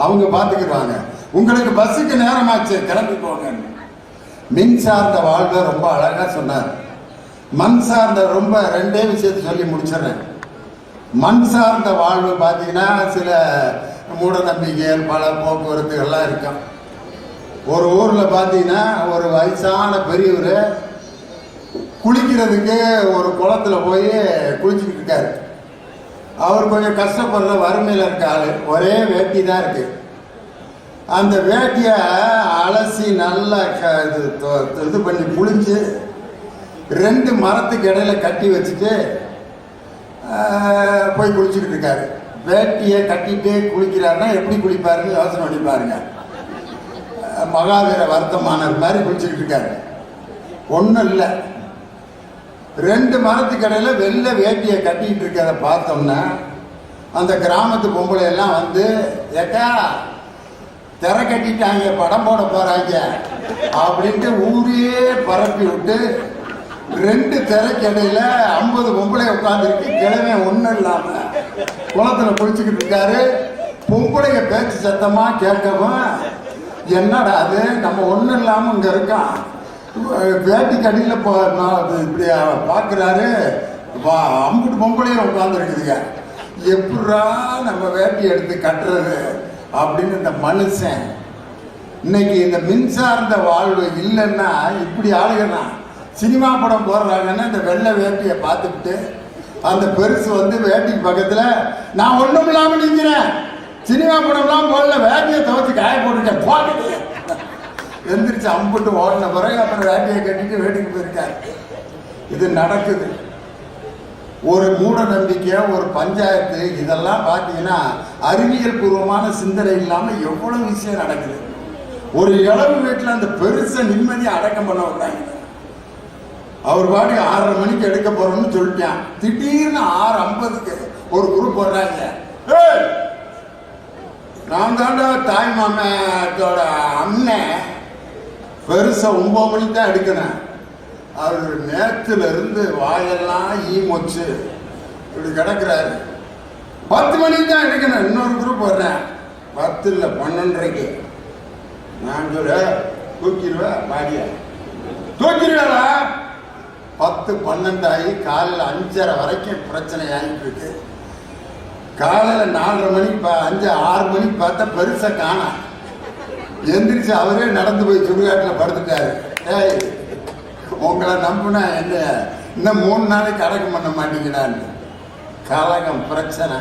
அவங்க பார்த்துக்கிடுவாங்க. உங்களுக்கு பஸ்ஸுக்கு நேரமாச்சு, கிளம்பி போங்க. மின் சார்ந்த வாழ்வை ரொம்ப அழகாக சொன்னார். மண் சார்ந்த ரொம்ப 2 விஷயத்தை சொல்லி முடிச்சிடுறேன். மண் சார்ந்த வாழ்வு பார்த்தீங்கன்னா சில மூட நம்பிக்கைகள், பல போக்குவரத்துகள்லாம் இருக்கும். ஒரு ஊரில் பார்த்தீங்கன்னா ஒரு வயசான பெரியவர் குளிக்கிறதுக்கு ஒரு குளத்துல போய் குளிச்சுக்கிட்டு இருக்காரு. அவர் கொஞ்சம் கஷ்டப்படுற வறுமையில் இருக்க ஆளு, ஒரே வேட்டி தான் இருக்கு. அந்த வேட்டியை அலசி நல்லா இது பண்ணி புளிஞ்சு 2 மரத்துக்கு இடையில கட்டி வச்சுட்டு போய் குளிச்சுக்கிட்டு இருக்காரு. வேட்டியை கட்டிட்டு குளிக்கிறாருன்னா எப்படி குளிப்பாருன்னு யோசனை பண்ணி பாருங்க. மகாவீர வர்த்தமானர் மாதிரி குளிச்சுக்கிட்டு இருக்காரு. ஒன்றும் இல்லை, 2 மரத்துக்கு இடையில வெள்ளை வேட்டியை கட்டிக்கிட்டு இருக்கிறத பார்த்தோம்னா அந்த கிராமத்து பொம்பளை எல்லாம் வந்து, ஏக்கா திரை கட்டிட்டாங்க, படம் போட போறாங்க அப்படின்ட்டு ஊரே பரப்பி விட்டு 2 திரைக்கு இடையில 50 பொம்பளை உட்காந்துருக்கு. கிழமை ஒன்றும் இல்லாம குளத்துல குளிச்சுக்கிட்டு இருக்காரு. பொம்பளைங்க பேச்சு சத்தமா கேட்கவும், என்னடா அது நம்ம ஒன்றும் இல்லாமல் இங்கே இருக்கான், வேட்டி கடியில் இப்படி பார்க்குறாரு, அம்புட்டு பொம்பளையும் உட்காந்துருக்குதுங்க, எப்படா நம்ம வேட்டி எடுத்து கட்டுறது அப்படின்னு இந்த மனுஷன். இன்னைக்கு இந்த மின்சார்ந்த வாழ்வு இல்லைன்னா இப்படி ஆளுகனா சினிமா படம் போடுறாங்கன்னா இந்த வெள்ளை வேட்டியை பார்த்துக்கிட்டு அந்த பெருசு வந்து வேட்டிக்கு பக்கத்தில் நான் ஒன்றும் இல்லாமல் நிற்கிறேன், சினிமா படம்லாம் போடல, வேட்டியை துவச்சி காய போட்டுட்டேன் போட்டுட்டு எந்திரிச்சு அம்பிட்டு ஓடின பிறகு அப்புறம் வேட்டியை கட்டிட்டு வேட்டிக்கு போயிருக்காரு. இது நடக்குது. ஒரு மூட நம்பிக்கை, ஒரு பஞ்சாயத்து, இதெல்லாம் பார்த்தீங்கன்னா அறிவியல் பூர்வமான சிந்தனை இல்லாமல் எவ்வளவு விஷயம் நடக்குது. ஒரு இளவு வீட்டில் அந்த பெருசை நிம்மதியை அடக்கம் பண்ண விட்டாங்க. அவர் பாட்டு 6:30 மணிக்கு எடுக்க போறோம்னு சொல்லிட்டான். திடீர்னு 6:50க்கு ஒரு குரூப் போடுறாங்க. நான் தாண்டா தாய் மாமத்தோட அண்ணன், பெருசா 9 மணிக்கு தான் எடுக்கிறேன். அவர் நேரத்துல இருந்து வாயெல்லாம் மொச்சு இப்படி கிடக்குறாரு. 10 மணிக்கு தான் எடுக்கணும். இன்னொரு குரூப் வர்றேன். 10 இல்லை 12:30க்கு. நான் சொல்ல தூக்கிடுவேன், பாடிய தூக்கிடுவேடா. 10-12 ஆகி காலையில் 5:30 வரைக்கும் பிரச்சனை ஆகிட்டு இருக்கு. காலையில் 4:30 மணிக்கு 5-6 மணிக்கு பார்த்தா பெருசா காணா. எந்திரிச்சு அவரே நடந்து போய் சுடுகாட்டில் படுத்துட்டாரு. ஏய், உங்களை நம்பினா என்ன இன்னும் 3 நாளைக்கு அடக்கம் பண்ண மாட்டீங்கடான்னு. கலகம், பிரச்சனை.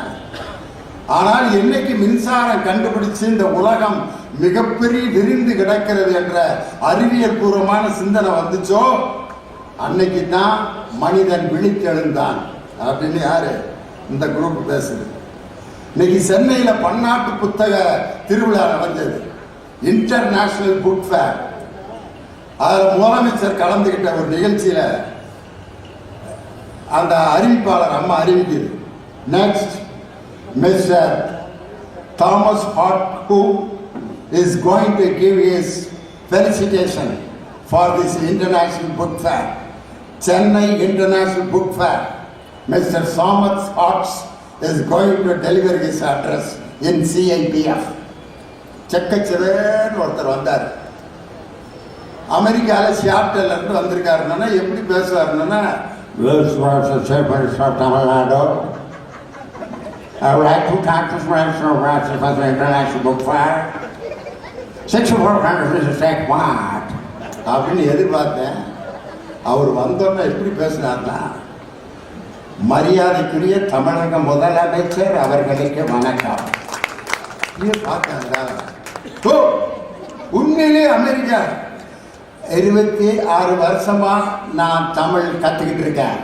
ஆனால் என்னைக்கு மின்சாரம் கண்டுபிடிச்சு இந்த உலகம் மிகப்பெரிய விரிந்து கிடக்கிறது என்ற அறிவியல் பூர்வமான சிந்தனை வந்துச்சோ, அன்னைக்கு தான் மனிதன் விழித்தெழுந்தான் அப்படின்னு யாரு இந்த குரூப் பேசுது. இன்னைக்கு சென்னையில் பன்னாட்டு புத்தக திருவிழா நடந்தது, இன்டர்நேஷனல் புக் ஃபேர். அதில் முதலமைச்சர் கலந்துகிட்ட ஒரு நிகழ்ச்சியில அந்த அறிவிப்பாளர் அம்மா அறிவிக்குது, next mister Thomas Hart who is going to give his felicitation for this international book fair, Chennai International Book Fair. Mr. Thomas Hart is going to deliver his address in CIPF. செக்கச்சவேன்னு ஒருத்தர் வந்தார். அமெரிக்காவில் Seattle இருந்து வந்திருக்காருன்னா எப்படி பேசுவாருன்னா, Tamil Nadu I would like to talk to Professor Ross about the International Book Fair. 6400 is a fake what? அப்படின்னு எதிர்பார்த்தேன். அவர் வந்தோன்னா எப்படி பேசினார்னா, மரியாதைக்குரிய தமிழக முதலமைச்சர் அவர்களுக்கு வணக்கம். பார்த்தேன். உண்மையிலே அமெரிக்கா 26 வருஷமா நான் தமிழ் கத்துக்கிட்டு இருக்கேன்.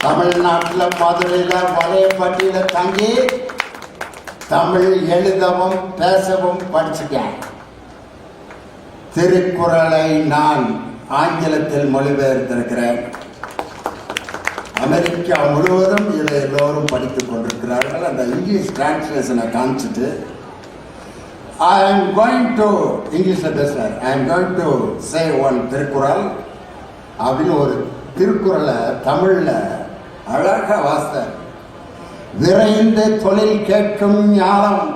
தமிழ்நாட்டில் மதுரையில் வலையப்பட்டியில் தங்கி தமிழ் எழுதவும் பேசவும் படிச்சுட்டேன். திருக்குறளை நான் ஆங்கிலத்தில் மொழிபெயர்த்திருக்கிறேன். அமெரிக்கா முழுவதும் இதை எல்லோரும் படித்துக் கொண்டிருக்கிறார்கள். அந்த இங்கிலீஷ் டிரான்ஸ்லேஷனை காமிச்சிட்டு I am going to இங்கிலீஷில் பேசுகிறார். I am going to say one Thirukkural அப்படின்னு ஒரு திருக்குறளை தமிழில் அழகாக வாசித்தார். விரைந்து தொழில் கேட்கும் ஞானம்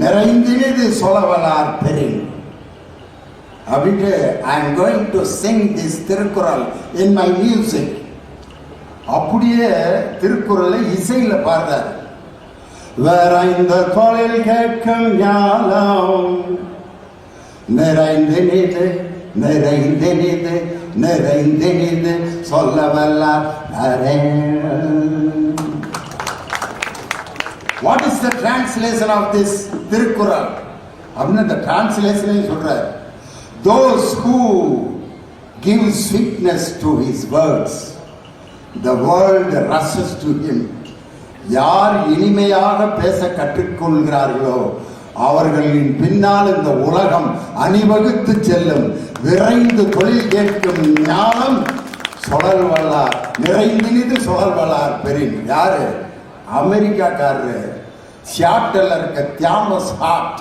நிறைந்தினது சொலவலார் பெரின் அப்படின்ட்டு I am going to sing this Thirukkural in my music. அப்படியே திருக்குறளை இசையில் பாடுறார். விரைந்து தொழில் கேட்கும் ஞானம் நிறைந்தினது நிறைந்தினது நிறைந்தினது சொல்லவல்லார். What is the translation of this Thirukkural அப்படின்னு the translation சொல்றார். Those who give sweetness to his words, the world rushes to him. யார் இனிமையாக பேச கற்றுக்கொள்கிறார்களோ அவர்களின் பின்னால் இந்த உலகம் அணிவகுத்து செல்லும். விரைந்து தொழில் கேட்கும் ஞானம் சொலல் வல்லார் நிறைந்தினிது சொலல் வல்லார் பெரின். யாரு? அமெரிக்காக்காரரு சியாட்டில் இருக்க தாமஸ் ஹார்ட்.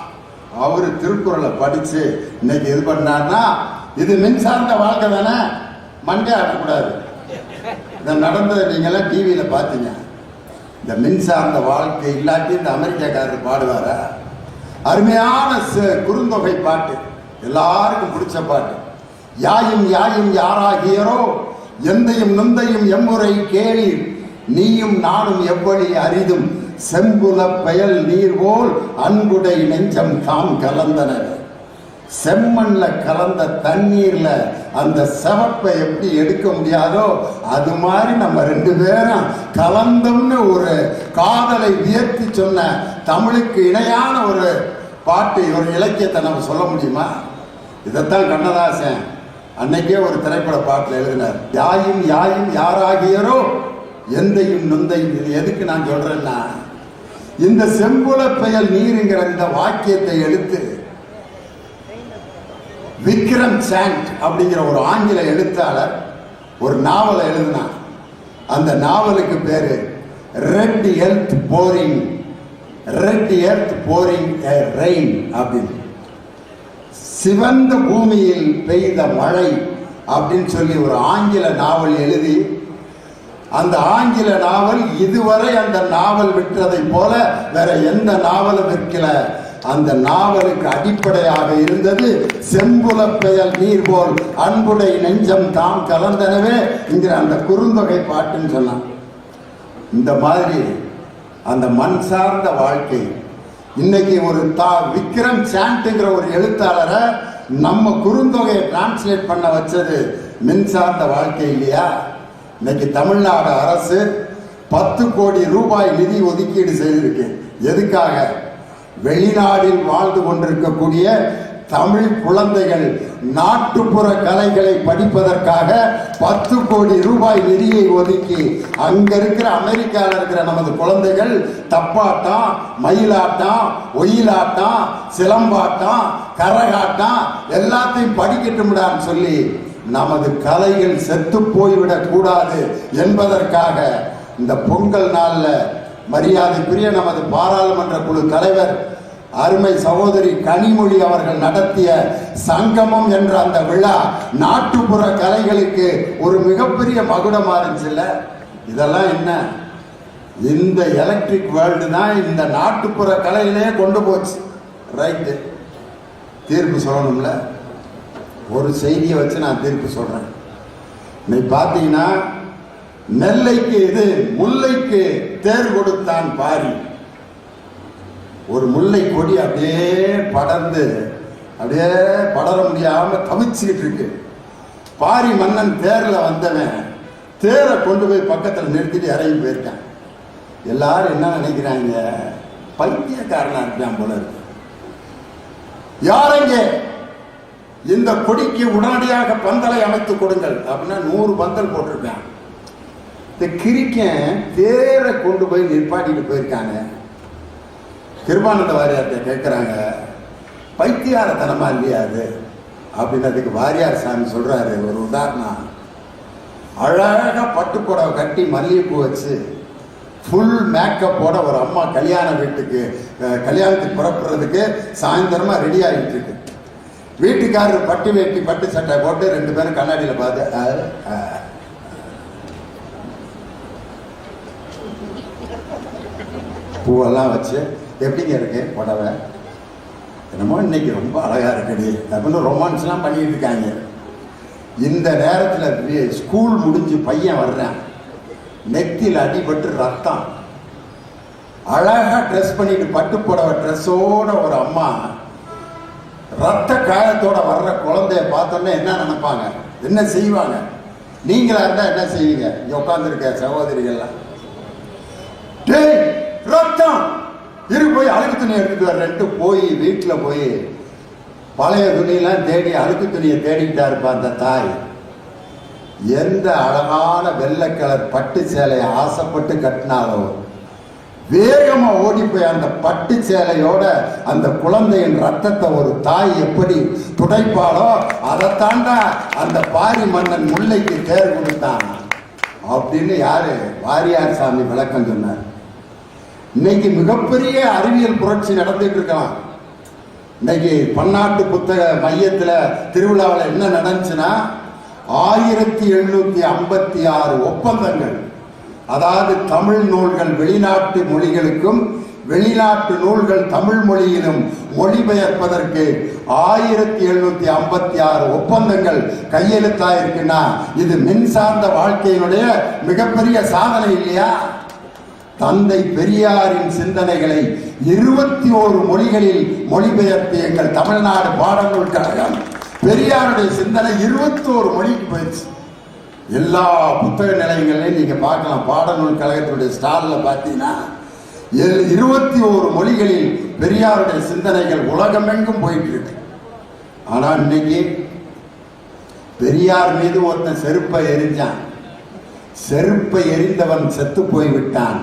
அவரு திருக்குறளை படிச்சு இன்னைக்கு இது பண்ணார்னா, இது மின்சார்ந்த வாழ்க்கை தானே, மண்டே ஆடக்கூடாது. இதை நடந்ததை நீங்களாம் டிவியில் பார்த்தீங்க. இந்த மின்சார்ந்த வாழ்க்கை இல்லாட்டி இந்த அமெரிக்காக்காரர் பாடுவார. அருமையான குறுந்தொகை பாட்டு, எல்லாருக்கும் பிடிச்ச பாட்டு. யாயும் யாயும் யாராகியரோ எந்தையும் நொந்தையும் எம்முறை கேளீர், நீயும் நானும் எவ்வளி அரிதும் செம்புல பெயல் நீர் போல் அன்புடை நெஞ்சம் தாம் கலந்தனர். செம்மண்ல கலந்த தண்ணீர்ல அந்த செவப்பை எப்படி எடுக்க முடியாதோ அது மாதிரி நம்ம 2 பேரும் கலந்தோம்னு ஒரு காதலை உயர்த்தி சொன்ன தமிழுக்கு இணையான ஒரு பாட்டு, ஒரு இலக்கியத்தை நம்ம சொல்ல முடியுமா? இதைத்தான் கண்ணதாசன் அன்னைக்கே ஒரு திரைப்பட பாட்டில் எழுதினார், யாயும் யாயும் யாராகியரோ எந்தையும் நொந்தையும். இது எதுக்கு நான் சொல்றேன்னா, இந்த செம்புல பெயல் நீருங்கிற இந்த வாக்கியத்தை எடுத்து விக்ரம் சாண்ட் அப்படிங்கிற ஒரு ஆங்கில எழுத்தாளர் ஒரு நாவலை எழுதினார். அந்த நாவலுக்கு பேரு red earth boring, red earth boring rain அப்படின்னு, சிவந்த பூமியில் பெய்த மழை அப்படின்னு சொல்லி ஒரு ஆங்கில நாவல் எழுதி, அந்த ஆங்கில நாவல் இதுவரை அந்த நாவல் விற்றதை போல வேற எந்த நாவலும் விற்கல. அந்த நாவலுக்கு அடிப்படையாக இருந்தது செம்புல பெயல் நீர் போல் அன்புடை நெஞ்சம் தாம் கலந்தனவே என்கிற அந்த குறுந்தொகை பாட்டுன்னு சொன்னான். இந்த மாதிரி அந்த மண் சார்ந்த வாழ்க்கை இன்னைக்கு ஒரு விக்ரம் சாண்ட்ங்கிற ஒரு எழுத்தாளரை நம்ம குறுந்தொகையை டிரான்ஸ்லேட் பண்ண வச்சது மின்சார்ந்த வாழ்க்கை இல்லையா? இன்னைக்கு தமிழ்நாடு அரசு 10 கோடி ரூபாய் நிதி ஒதுக்கீடு செய்திருக்கு. எதுக்காக? வெளிநாட்டில் வாழ்ந்து கொண்டிருக்கக்கூடிய தமிழ் குழந்தைகள் நாட்டுப்புற கலைகளை படிப்பதற்காக 10 கோடி ரூபாய் நிதியை ஒதுக்கி அங்க இருக்கிற அமெரிக்காவில் இருக்கிற நமது குழந்தைகள் தப்பாட்டம், மயிலாட்டம், ஒயிலாட்டம், சிலம்பாட்டம், கரகாட்டம் எல்லாத்தையும் படிக்கட்டும்டான்னு சொல்லி நமது கலைகள் செத்து போய்விடக் கூடாது என்பதற்காக இந்த பொங்கல் நாள்ல மரியாதைக்குரிய நமது பாராளுமன்ற குழு தலைவர் அருமை சகோதரி கனிமொழி அவர்கள் நடத்திய சங்கமம் என்ற அந்த விழா நாட்டுப்புற கலைகளுக்கு ஒரு மிகப்பெரிய மகுடமா இருந்துச்சுல்ல. இதெல்லாம் என்ன? இந்த எலக்ட்ரிக் வேர்ல்டு தான் இந்த நாட்டுப்புற கலையிலே கொண்டு போச்சு. ரைட்டு, தீர்ப்பு சொல்லணும்ல. ஒரு செய்தியை வச்சு நான் தீர்ப்பு சொல்றேன். நீ பார்த்தீங்கன்னா நெல்லைக்கு இது முல்லைக்கு தேர் கொடுத்தான் பாரி. ஒரு முல்லை கொடி அப்படியே படர்ந்து அப்படியே படர முடியாம தவிச்சுக்கிட்டு இருக்கு. பாரி மன்னன் தேர்ல வந்தவன் தேரை கொண்டு போய் பக்கத்தில் நிறுத்திட்டு இறங்கி போயிருக்கான். எல்லாரும் என்ன நினைக்கிறாங்க? பைத்தியக்காரனா இருக்கான் போல இருக்கு. யாரெங்க இந்த கொடிக்கு உடனடியாக பந்தலை அமைத்து கொடுங்கள் அப்படின்னா 100 பந்தல் போட்டிருக்கான். இந்த கிரிக்கன் தேரை கொண்டு போய் நிற்பாட்டிட்டு போயிருக்காங்க. கிருபானந்த வாரியார்கிட்ட கேட்குறாங்க, பைத்தியாரத்தனமா இல்லையா அது அப்படின்னு. அதுக்கு வாரியார் சாமி சொல்றாரு ஒரு உதாரணம். அழகாக பட்டுப்புடவை கட்டி மல்லிகைப்பூ வச்சு ஃபுல் மேக்கப்போட ஒரு அம்மா கல்யாணத்துக்கு புறப்படுறதுக்கு சாயந்தரமா ரெடி ஆகிட்டு இருக்கு. வீட்டுக்காரர் பட்டு வேட்டி பட்டு சட்டை போட்டு 2 பேரும் கண்ணாடியில் பார்த்து பூவெல்லாம் வச்சு எப்படிங்க இருக்கு புடவை, என்னமோ இன்னைக்கு ரொம்ப அழகா இருக்குடி அப்படின்னு ரொமான்ஸ்லாம் பண்ணிட்டு இருக்காங்க. இந்த நேரத்தில் ஸ்கூல் முடிஞ்சு பையன் வர்றேன், நெத்தியில் அடிபட்டு ரத்தம், அழகா ட்ரெஸ் பண்ணிட்டு பட்டு புடவை ட்ரெஸ்ஸோட ஒரு அம்மா ரத்த காயத்தோட வர்ற குழந்தைய பார்த்தோன்னே என்ன நினைப்பாங்க? என்ன செய்வாங்க? நீங்களா இருந்தா என்ன செய்வீங்க? இங்க உட்காந்துருக்க சகோதரிகள்லாம், டேய் ரத்தம் இரு, போய் அழுக்கு துணி எடுத்துட்டு வர்றேன்ட்டு போய் வீட்டில் போய் பழைய துணியெல்லாம் தேடி அழுக்கு துணியை தேடிக்கிட்டா இருப்பா அந்த தாய். எந்த அழகான வெள்ளை கலர் பட்டு சேலையை ஆசைப்பட்டு கட்டினாலோ வேகமா ஓடி போய் அந்த பட்டு சேலையோட அந்த குழந்தையின் ரத்தத்தை ஒரு தாய் எப்படி துடைப்பாளோ அதைத்தாண்டா அந்த பாரி மன்னன் முல்லைக்கு தேர் கொடுத்தான் அப்படின்னு யாரு? வாரியார் சாமி விளக்கம் சொன்னார். இன்னைக்கு மிகப்பெரிய அறிவியல் புரட்சி நடந்துட்டு இருக்கலாம். இன்னைக்கு பன்னாட்டு புத்தக மையத்தில் திருவிழாவில் என்ன நடந்துச்சுன்னா 1756 ஒப்பந்தங்கள், அதாவது தமிழ் நூல்கள் வெளிநாட்டு மொழிகளுக்கும் வெளிநாட்டு நூல்கள் தமிழ் மொழியிலும் மொழிபெயர்ப்பதற்கு 1756 ஒப்பந்தங்கள் கையெழுத்தாயிருக்குன்னா இது மின்சார்ந்த வாழ்க்கையினுடைய மிகப்பெரிய சாதனை இல்லையா? தந்தை பெரியாரின் சிந்தனைகளை 21 மொழிகளில் மொழிபெயர்த்து எங்கள் தமிழ்நாடு பாடநூல் கழகம் பெரியாருடைய சிந்தனை 21 மொழிக்கு போயிடுச்சு. எல்லா புத்தக நிலையங்களையும் நீங்க பார்க்கலாம். பாடநூல் கழகத்தினுடைய ஸ்டால்ல பார்த்தீங்கன்னா 21 மொழிகளில் பெரியாருடைய சிந்தனைகள் உலகமெங்கும் போயிட்டு இருக்கு. ஆனா இன்னைக்கு பெரியார் மீது ஒருத்தன் செருப்பை எரிஞ்சான். செருப்பை எரிந்தவன் செத்து போய்விட்டான்.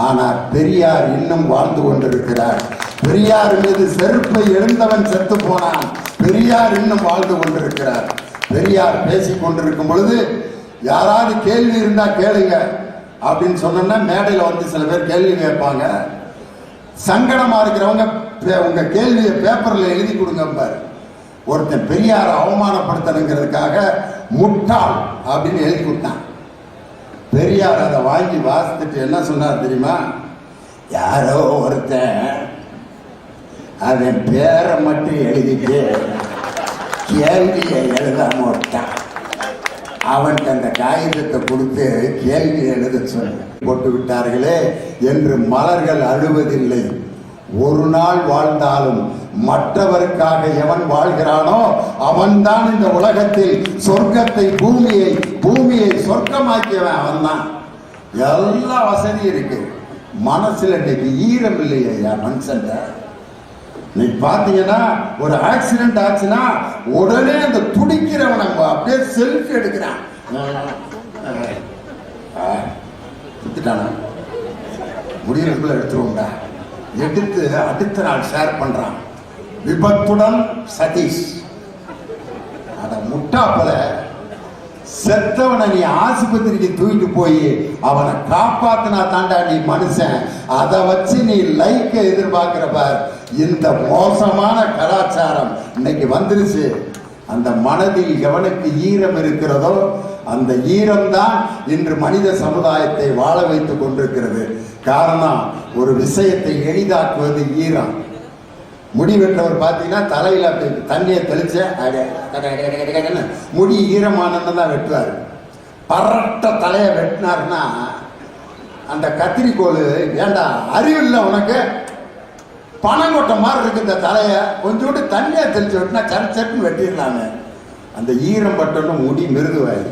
ஆனால் பெரியார் இன்னும் வாழ்ந்து கொண்டிருக்கிறார். பெரியார் மீது செருப்பை எரிந்தவன் செத்து போனான். பெரியார் இன்னும் வாழ்ந்து கொண்டிருக்கிறார். பெரியார் பேசிக் கொண்டிருக்கும் பொழுது யாராவது கேள்வி இருந்தா கேளுங்க அப்படின்னு சொன்னா மேடையில் வந்து சில பேர் கேள்வி கேட்பாங்க. சங்கடமா இருக்கிறவங்க உங்க கேள்வியை பேப்பர்ல எழுதி கொடுங்க பாரு. ஒருத்தன் பெரியாரை அவமானப்படுத்தணுங்கிறதுக்காக முட்டாள் அப்படின்னு எழுதி கொடுத்தான். பெரியார் அதை வாங்கி வாசித்துட்டு என்ன சொன்னார் தெரியுமா? யாரோ ஒருத்தன் அவன் பேரை மட்டும் எழுதிட்டு கேள்வியை எழுதாம விட்டான். அவன்கிட்ட அந்த காகிதத்தை கொடுத்து கேள்வி எழுத சொல்லி போட்டு விட்டார்களே என்று மலர்கள் அழுவதில்லை. ஒரு நாள் வாழ்ந்தாலும் மற்றவருக்காக எவன் வாழ்கிறானோ அவன்தான் இந்த உலகத்தில் சொர்க்கத்தை பூமியை சொர்க்கமாக்கியவன் அவன்தான். எல்லா வசதியும் இருக்கு, மனசுல இன்னைக்கு ஈரம் இல்லையா மனுஷன். இன்னைக்கு பாத்தீங்கன்னா ஒரு ஆக்சிடென்ட் ஆச்சுன்னா உடனே அந்த துடிக்கிறவன் அப்படியே செல்ஃபி எடுக்கிறான். முடியறதுக்குள்ள எடுத்துருவோம்டா, எடுத்து அடுத்த நாள் ஷேர் பண்றான். விபத்துடன் சதீஷ். அட முட்டாப்பல, செத்தவனை நீ ஆஸ்பத்திரிக்கு தூக்கிட்டு போய் அவனை காப்பாத்தினா தாண்டா நீ மனுஷன். அதை வச்சு நீ லைக்க எதிர்பார்க்கிற பார். இந்த மோசமான கலாச்சாரம் இன்னைக்கு வந்துருச்சு. அந்த மனதில் எவனுக்கு ஈரம் இருக்கிறதோ அந்த ஈரம்தான் இன்று மனித சமுதாயத்தை வாழ வைத்துக் கொண்டிருக்கிறது. காரணம், ஒரு விஷயத்தை எளிதாக்குவது ஈரம். முடி வெட்டவர் பார்த்தீங்கன்னா தலையில் அப்படி தண்ணியை தெளிச்சு முடி ஈரமானன்னு தான் வெட்டுவார். பரட்ட தலையை வெட்டினார்னா அந்த கத்திரிக்கோள் ஏண்டா அறிவில்லை உனக்கு, பணங்கொட்டை மாதிரி இருக்கு இந்த தலையை, கொஞ்சோண்டு தண்ணியை தெளிச்சு வெட்டினா சட்டுன்னு வெட்டிடலாமே. அந்த ஈரம் பட்டோன்னு முடி மிருதுவாய்.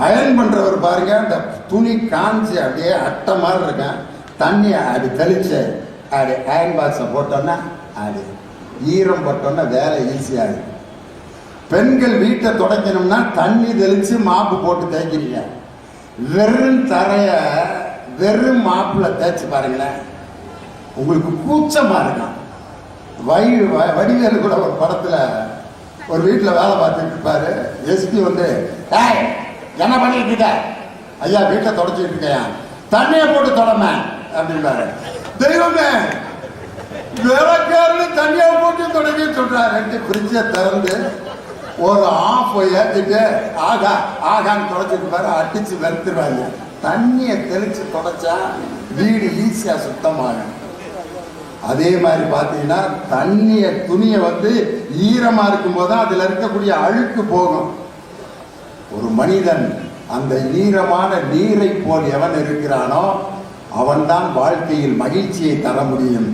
அயன் பண்றவர் பாருங்க, அந்த துணி காஞ்சி அப்படியே அட்டை மாதிரி இருக்கேன், தண்ணியை அப்படி தெளிச்சு அப்படி அயன் பாக்ஸை போட்டோன்னா அது ஈரம் பட்டோன்னா வேலை ஈஸியாகுது. பெண்கள் வீட்டை துடைக்கணும்னா தண்ணி தெளிச்சு மாப்பு போட்டு தேய்க்கிறீங்க. வெறும் தரைய வெறும் மாப்பில் தேய்ச்சி பாருங்களேன், உங்களுக்கு கூச்சமா இருக்கும். வடிவேலு கூட ஒரு படத்துல ஒரு வீட்டில் வேலை பார்த்துட்டு இருப்பாரு. எஸ்பி வந்து என்ன பண்ணிட்டு இருக்க? ஐயா வீட்டை தொடச்சிட்டு இருக்கேன். தண்ணியை போட்டு தொடம அப்படின்பாரு. தெய்வமே, வேலைக்காரனு தண்ணியை போட்டு தொடங்கி சொல்றாரு. ஃப்ரிட்ஜை திறந்து ஒரு ஆஃப் ஏற்றிட்டு ஆகான்னு தொடச்சிட்டு பாரு, அடிச்சு வெறுத்துருவாங்க. தண்ணியை தெளிச்சு தொடச்சா வீடு ஈஸியா சுத்தமாகும். அதே மாதிரி பார்த்தீங்கன்னா துணியை வந்து ஈரமா இருக்கும் போது அதுல இருக்கக்கூடிய அழுக்கு போகும். ஒரு மனிதன் அந்த ஈரமான நீரை போல் எவன் இருக்கிறானோ அவன்தான் வாழ்க்கையில் மகிழ்ச்சியை தர முடியும்.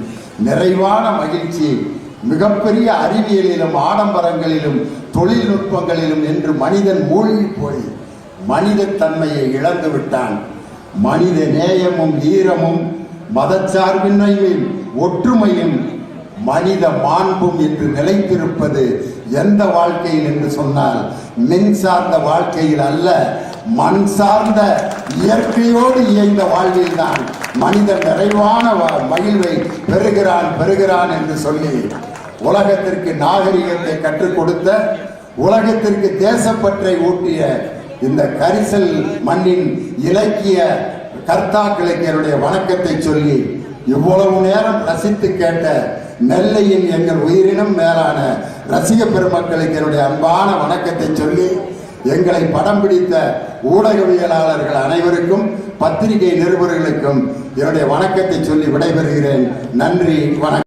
நிறைவான மகிழ்ச்சி மிகப்பெரிய அறிவியலிலும் ஆடம்பரங்களிலும் தொழில்நுட்பங்களிலும் என்று மனிதன் மூழ்கி போய் மனித தன்மையை இழந்து விட்டான். மனித நேயமும் ஈரமும் மதச்சார்பின்மையும் ஒற்றுமையும் மனித மாண்பும் என்று நிலைத்திருப்பது எந்த வாழ்க்கையில் என்று சொன்னால் மின் சார்ந்த வாழ்க்கையில் அல்ல, மண் சார்ந்த இயற்கையோடு இயைந்த வாழ்வில் தான் மனிதன் நிறைவான மகிழ்வை பெறுகிறான் என்று சொல்லி உலகத்திற்கு நாகரிகத்தை கற்றுக் கொடுத்த, உலகத்திற்கு தேசப்பற்றை ஊட்டிய இந்த கரிசல் மண்ணின் இலக்கிய கர்த்தாக்களுக்கு என்னுடைய வணக்கத்தை சொல்லி, இவ்வளவு நேரம் ரசித்து கேட்ட நெல்லையின் எங்கள் உயிரினும் மேலான ரசிக பெருமக்களுக்கு என்னுடைய அன்பான வணக்கத்தை சொல்லி, எங்களை படம் பிடித்த ஊடகவியலாளர்கள் அனைவருக்கும் பத்திரிகை நிருபர்களுக்கும் என்னுடைய வணக்கத்தை சொல்லி விடைபெறுகிறேன். நன்றி, வணக்கம்.